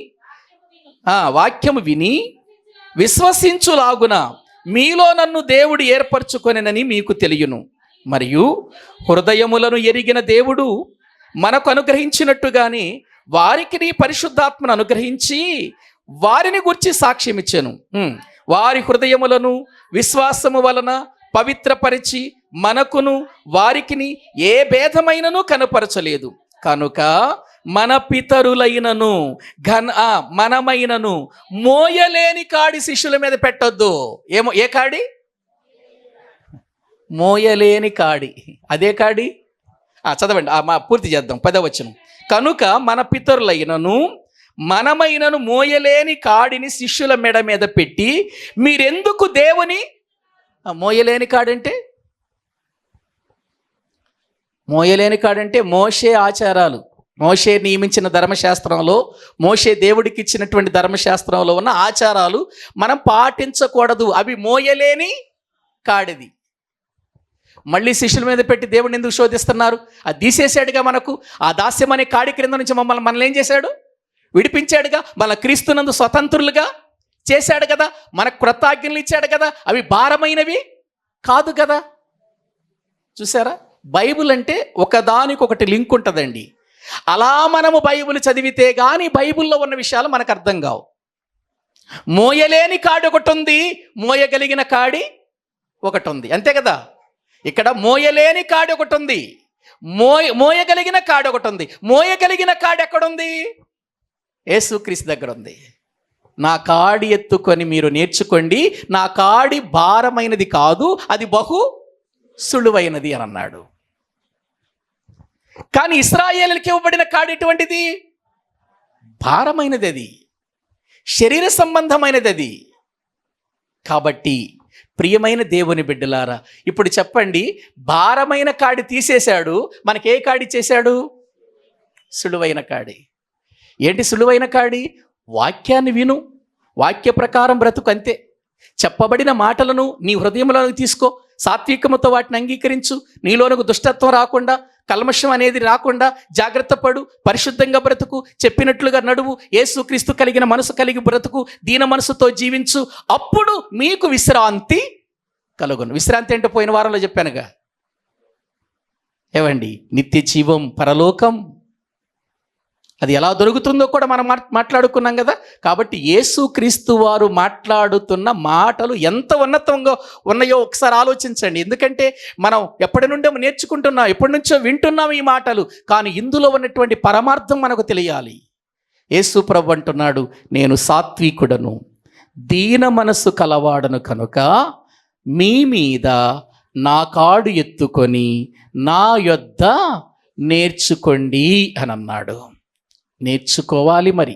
వాక్యము విని విశ్వసించులాగున మీలో నన్ను దేవుడు ఏర్పరచుకొనెనని మీకు తెలియను. మరియు హృదయములను ఎరిగిన దేవుడు మనకు అనుగ్రహించినట్టుగానే వారికి నీ పరిశుద్ధాత్మను అనుగ్రహించి వారిని గురించి సాక్ష్యం ఇచ్చాను. వారి హృదయములను విశ్వాసము వలన పవిత్రపరిచి మనకును వారికిని ఏ భేదమైనను కనపరచలేదు. కనుక మన పితరులైనను మనమైనను మోయలేని కాడి శిష్యుల మీద పెట్టొద్దు. ఏ కాడి? మోయలేని కాడి. అదే కాడి. చదవండి, పూర్తి చేద్దాం. 10వ వచనం, కనుక మన పితరులైనను మనమైనను మోయలేని కాడిని శిష్యుల మెడ మీద పెట్టి మీరెందుకు దేవుని మోయలేని కాడంటే మోషే ఆచారాలు, మోషే నియమించిన ధర్మశాస్త్రంలో, మోషే దేవుడికి ఇచ్చినటువంటి ధర్మశాస్త్రంలో ఉన్న ఆచారాలు మనం పాటించకూడదు. అవి మోయలేని కాడిది. మళ్ళీ శిష్యుల మీద పెట్టి దేవుడిని ఎందుకు శోధిస్తున్నారు? అది తీసేశాడుగా మనకు. ఆ దాస్యం అనే కాడి క్రింద నుంచి మనల్ని ఏం చేశాడు? విడిపించాడుగా. మన క్రీస్తునందు స్వతంత్రులుగా చేశాడు కదా. మనకు క్రొత్త ఆజ్ఞలు ఇచ్చాడు కదా. అవి భారమైనవి కాదు కదా. చూసారా, బైబిల్ అంటే ఒకదానికొకటి లింక్ ఉంటుందండి. అలా మనము బైబిల్ చదివితే కానీ బైబిల్లో ఉన్న విషయాలు మనకు అర్థం కావు. మోయలేని కాడి ఒకటి ఉంది, మోయగలిగిన కాడి ఒకటి ఉంది, అంతే కదా. ఇక్కడ మోయలేని కాడి ఒకటి ఉంది, మోయగలిగిన కాడి ఒకటి ఉంది. మోయగలిగిన కాడి ఎక్కడుంది? యేసుక్రీస్తు దగ్గర ఉంది. నా కాడి ఎత్తుకొని మీరు నేర్చుకోండి, నా కాడి భారమైనది కాదు, అది బహు సులువైనది అని అన్నాడు. కానీ ఇశ్రాయేలుకి ఇవ్వబడిన కాడి ఎటువంటిది? భారమైనది, అది శరీర సంబంధమైనది అది. కాబట్టి ప్రియమైన దేవుని బిడ్డలారా, ఇప్పుడు చెప్పండి, భారమైన కాడి తీసేశాడు, మనకి ఏ కాడి చేశాడు? సులువైన కాడి. ఏంటి సులువైన కాడి? వాక్యాన్ని విను, వాక్య ప్రకారం బ్రతుకు, అంతే. చెప్పబడిన మాటలను నీ హృదయంలోకి తీసుకో, సాత్వికముతో వాటిని అంగీకరించు, నీలోనకు దుష్టత్వం రాకుండా, కల్మషం అనేది రాకుండా జాగ్రత్త పడు, పరిశుద్ధంగా బ్రతుకు, చెప్పినట్లుగా నడువు, యేసుక్రీస్తు కలిగిన మనసు కలిగి బ్రతుకు, దీన మనసుతో జీవించు, అప్పుడు మీకు విశ్రాంతి కలుగును. విశ్రాంతి అంటే పోయిన వారంలో చెప్పానుగా, ఏవండి, నిత్య జీవం, పరలోకం. అది ఎలా దొరుకుతుందో కూడా మనం మాట్లాడుకున్నాం కదా. కాబట్టి యేసుక్రీస్తు వారు మాట్లాడుతున్న మాటలు ఎంత ఉన్నతంగా ఉన్నాయో ఒకసారి ఆలోచించండి. ఎందుకంటే మనం ఎప్పటి నుండో నేర్చుకుంటున్నాం, ఎప్పటి నుంచో వింటున్నాం ఈ మాటలు, కానీ ఇందులో ఉన్నటువంటి పరమార్థం మనకు తెలియాలి. యేసు ప్రభు అంటున్నాడు, నేను సాత్వికుడను, దీన మనస్సు కలవాడను కనుక మీ మీద నా కాడు ఎత్తుకొని నా యొద్ద నేర్చుకోండి అని అన్నాడు. నేర్చుకోవాలి, మరి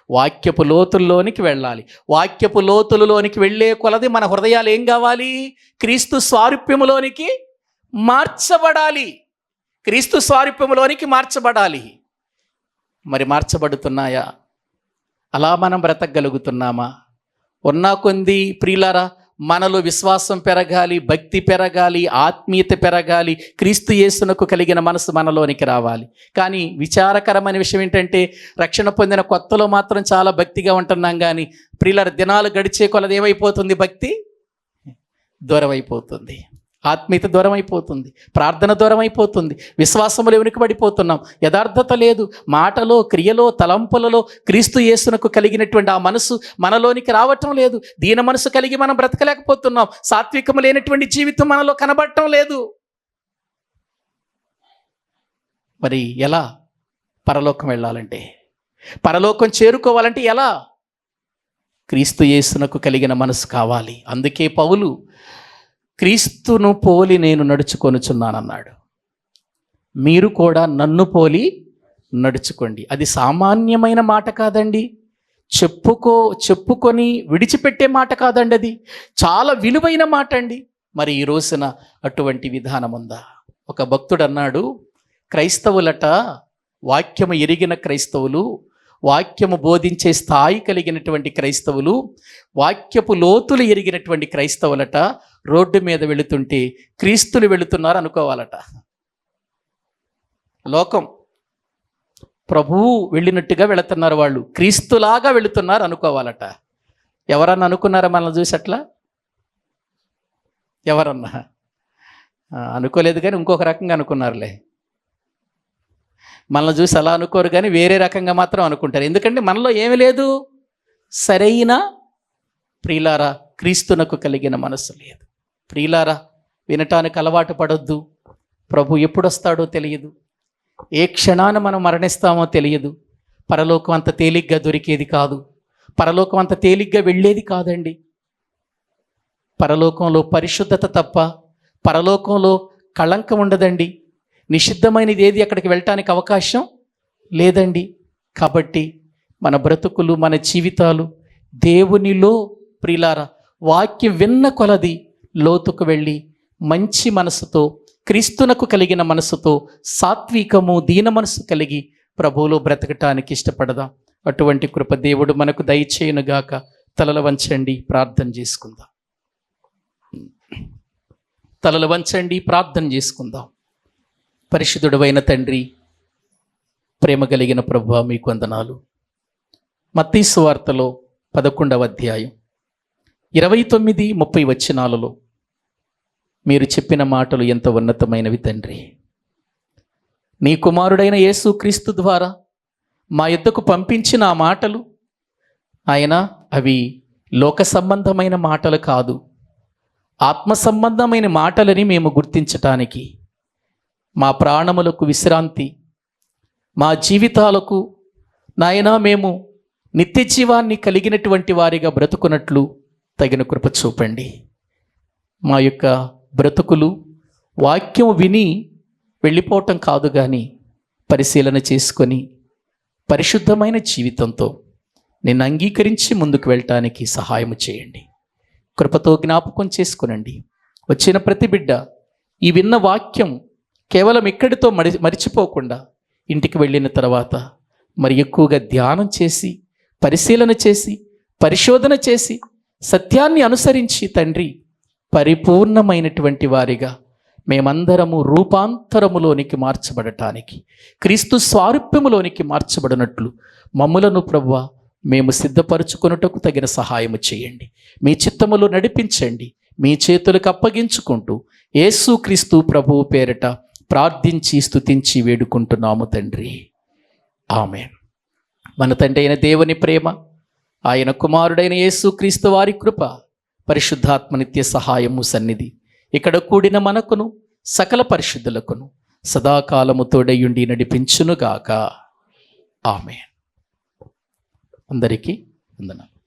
వాక్యపు లోతుల్లోనికి వెళ్ళాలి. వాక్యపు లోతులలోనికి వెళ్ళే కొలది మన హృదయాలు ఏం కావాలి? క్రీస్తు స్వారూప్యములోనికి మార్చబడాలి. క్రీస్తు స్వారూప్యములోనికి మార్చబడాలి. మరి మార్చబడుతున్నాయా? అలా మనం బ్రతకగలుగుతున్నామా? ఉన్నా కొంది ప్రియులారా, మనలో విశ్వాసం పెరగాలి, భక్తి పెరగాలి, ఆత్మీయత పెరగాలి, క్రీస్తు యేసునకు కలిగిన మనసు మనలోనికి రావాలి. కానీ విచారకరమైన విషయం ఏంటంటే, రక్షణ పొందిన కొత్తలో మాత్రం చాలా భక్తిగా ఉంటున్నాం, కానీ ప్రియులారా, దినాలు గడిచే కొలది ఏమైపోతుంది? భక్తి దూరం అయిపోతుంది, ఆత్మీయత దూరం అయిపోతుంది, ప్రార్థన దూరం అయిపోతుంది, విశ్వాసములు వెనుకబడిపోతున్నాం, యథార్థత లేదు, మాటలో, క్రియలో, తలంపులలో క్రీస్తు యేసునకు కలిగినటువంటి ఆ మనసు మనలోనికి రావటం లేదు. దీన మనసు కలిగి మనం బ్రతకలేకపోతున్నాం, సాత్వికము లేనటువంటి జీవితం మనలో కనబడటం లేదు. మరి ఎలా పరలోకం వెళ్ళాలంటే, పరలోకం చేరుకోవాలంటే ఎలా? క్రీస్తు యేసునకు కలిగిన మనసు కావాలి. అందుకే పౌలు క్రీస్తును పోలి నేను నడుచుకొనుచున్నానన్నాడు. మీరు కూడా నన్ను నడుచుకోండి. అది సామాన్యమైన మాట కాదండి, చెప్పుకొని విడిచిపెట్టే మాట కాదండి, అది చాలా విలువైన మాట అండి. మరి ఈ రోజున అటువంటి విధానం ఉందా? ఒక భక్తుడు అన్నాడు, క్రైస్తవులట, వాక్యము ఎరిగిన క్రైస్తవులు, వాక్యము బోధించే స్థాయి కలిగినటువంటి క్రైస్తవులు, వాక్యపు లోతులు ఎరిగినటువంటి క్రైస్తవులట, రోడ్డు మీద వెళుతుంటే క్రీస్తులు వెళుతున్నారు అనుకోవాలట. లోకం ప్రభువు వెళ్ళినట్టుగా వెళుతున్నారు, వాళ్ళు క్రీస్తులాగా వెళుతున్నారు అనుకోవాలట. ఎవరన్నా అనుకున్నారా మనల్ని చూసి అట్లా? ఎవరన్నా అనుకోలేదు, కానీ ఇంకొక రకంగా అనుకున్నారులే. మనల్ని చూసి అలా అనుకోరు, కానీ వేరే రకంగా మాత్రం అనుకుంటారు. ఎందుకంటే మనలో ఏమి లేదు, సరైన ప్రియులారా క్రీస్తునకు కలిగిన మనసు లేదు. ప్రియులారా, వినటానికి అలవాటు పడొద్దు. ప్రభు ఎప్పుడు వస్తాడో తెలియదు, ఏ క్షణాన మనం మరణిస్తామో తెలియదు. పరలోకం అంత తేలిగ్గా దొరికేది కాదు, పరలోకం అంత తేలిగ్గా వెళ్ళేది కాదండి. పరలోకంలో పరిశుద్ధత తప్ప పరలోకంలో కళంకం ఉండదండి. నిషిద్ధమైనది ఏది అక్కడికి వెళ్ళటానికి అవకాశం లేదండి. కాబట్టి మన బ్రతుకులు, మన జీవితాలు దేవునిలో ప్రియులారా వాక్యం విన్న కొలది లోతుకు వెళ్ళి మంచి మనసుతో, క్రీస్తునకు కలిగిన మనసుతో, సాత్వికము, దీన మనసు కలిగి ప్రభువులో బ్రతకటానికి ఇష్టపడదాం. అటువంటి కృప దేవుడు మనకు దయచేయునుగాక. తలలు వంచండి, ప్రార్థన చేసుకుందాం. తలలు వంచండి, ప్రార్థన చేసుకుందాం. పరిశుద్ధుడైన తండ్రి, ప్రేమ కలిగిన ప్రభువా, మీకు వందనాలు. మత్తయి సువార్తలో 11వ అధ్యాయం 29-30 వచనాలలో మీరు చెప్పిన మాటలు ఎంత ఉన్నతమైనవి తండ్రి. నీ కుమారుడైన యేసుక్రీస్తు ద్వారా మా యొద్దకు పంపించిన ఆ మాటలు ఆయన, అవి లోక సంబంధమైన మాటలు కాదు, ఆత్మ సంబంధమైన మాటలని మేము గుర్తించటానికి, మా ప్రాణములకు విశ్రాంతి, మా జీవితాలకు నాయనా మేము నిత్య జీవాన్ని కలిగినటువంటి వారిగా బ్రతుకున్నట్లు తగిన కృప చూపండి. మా యొక్క బ్రతుకులు వాక్యం విని వెళ్ళిపోవటం కాదు, కానీ పరిశీలన చేసుకొని పరిశుద్ధమైన జీవితంతో నిన్ను అంగీకరించి ముందుకు వెళ్ళటానికి సహాయం చేయండి. కృపతో జ్ఞాపకం చేసుకునండి. వచ్చిన ప్రతి బిడ్డ ఈ విన్న వాక్యం కేవలం ఇక్కడితో మరిచిపోకుండా ఇంటికి వెళ్ళిన తర్వాత మరి ఎక్కువగా ధ్యానం చేసి, పరిశీలన చేసి, పరిశోధన చేసి, సత్యాన్ని అనుసరించి తండ్రి పరిపూర్ణమైనటువంటి వారిగా మేమందరము రూపాంతరములోనికి మార్చబడటానికి, క్రీస్తు స్వారూప్యములోనికి మార్చబడినట్లు మమ్ములను ప్రభువా మేము సిద్ధపరచుకొనుటకు తగిన సహాయము చేయండి. మీ చిత్తములో నడిపించండి. మీ చేతులకు అప్పగించుకుంటూ యేసుక్రీస్తు ప్రభువు పేరట ప్రార్థించి స్తుతించి వేడుకుంటున్నాము తండ్రి. ఆమేన్. మన తండ్రి అయిన దేవుని ప్రేమ, ఆయన కుమారుడైన యేసుక్రీస్తు వారి కృప, పరిశుద్ధాత్మ నిత్య సహాయము సన్నిధి ఇక్కడ కూడిన మనకును సకల పరిశుద్ధులకును సదాకాలము తోడయుండి నడిపించునుగాక. ఆమేన్. అందరికీ వందనాలు.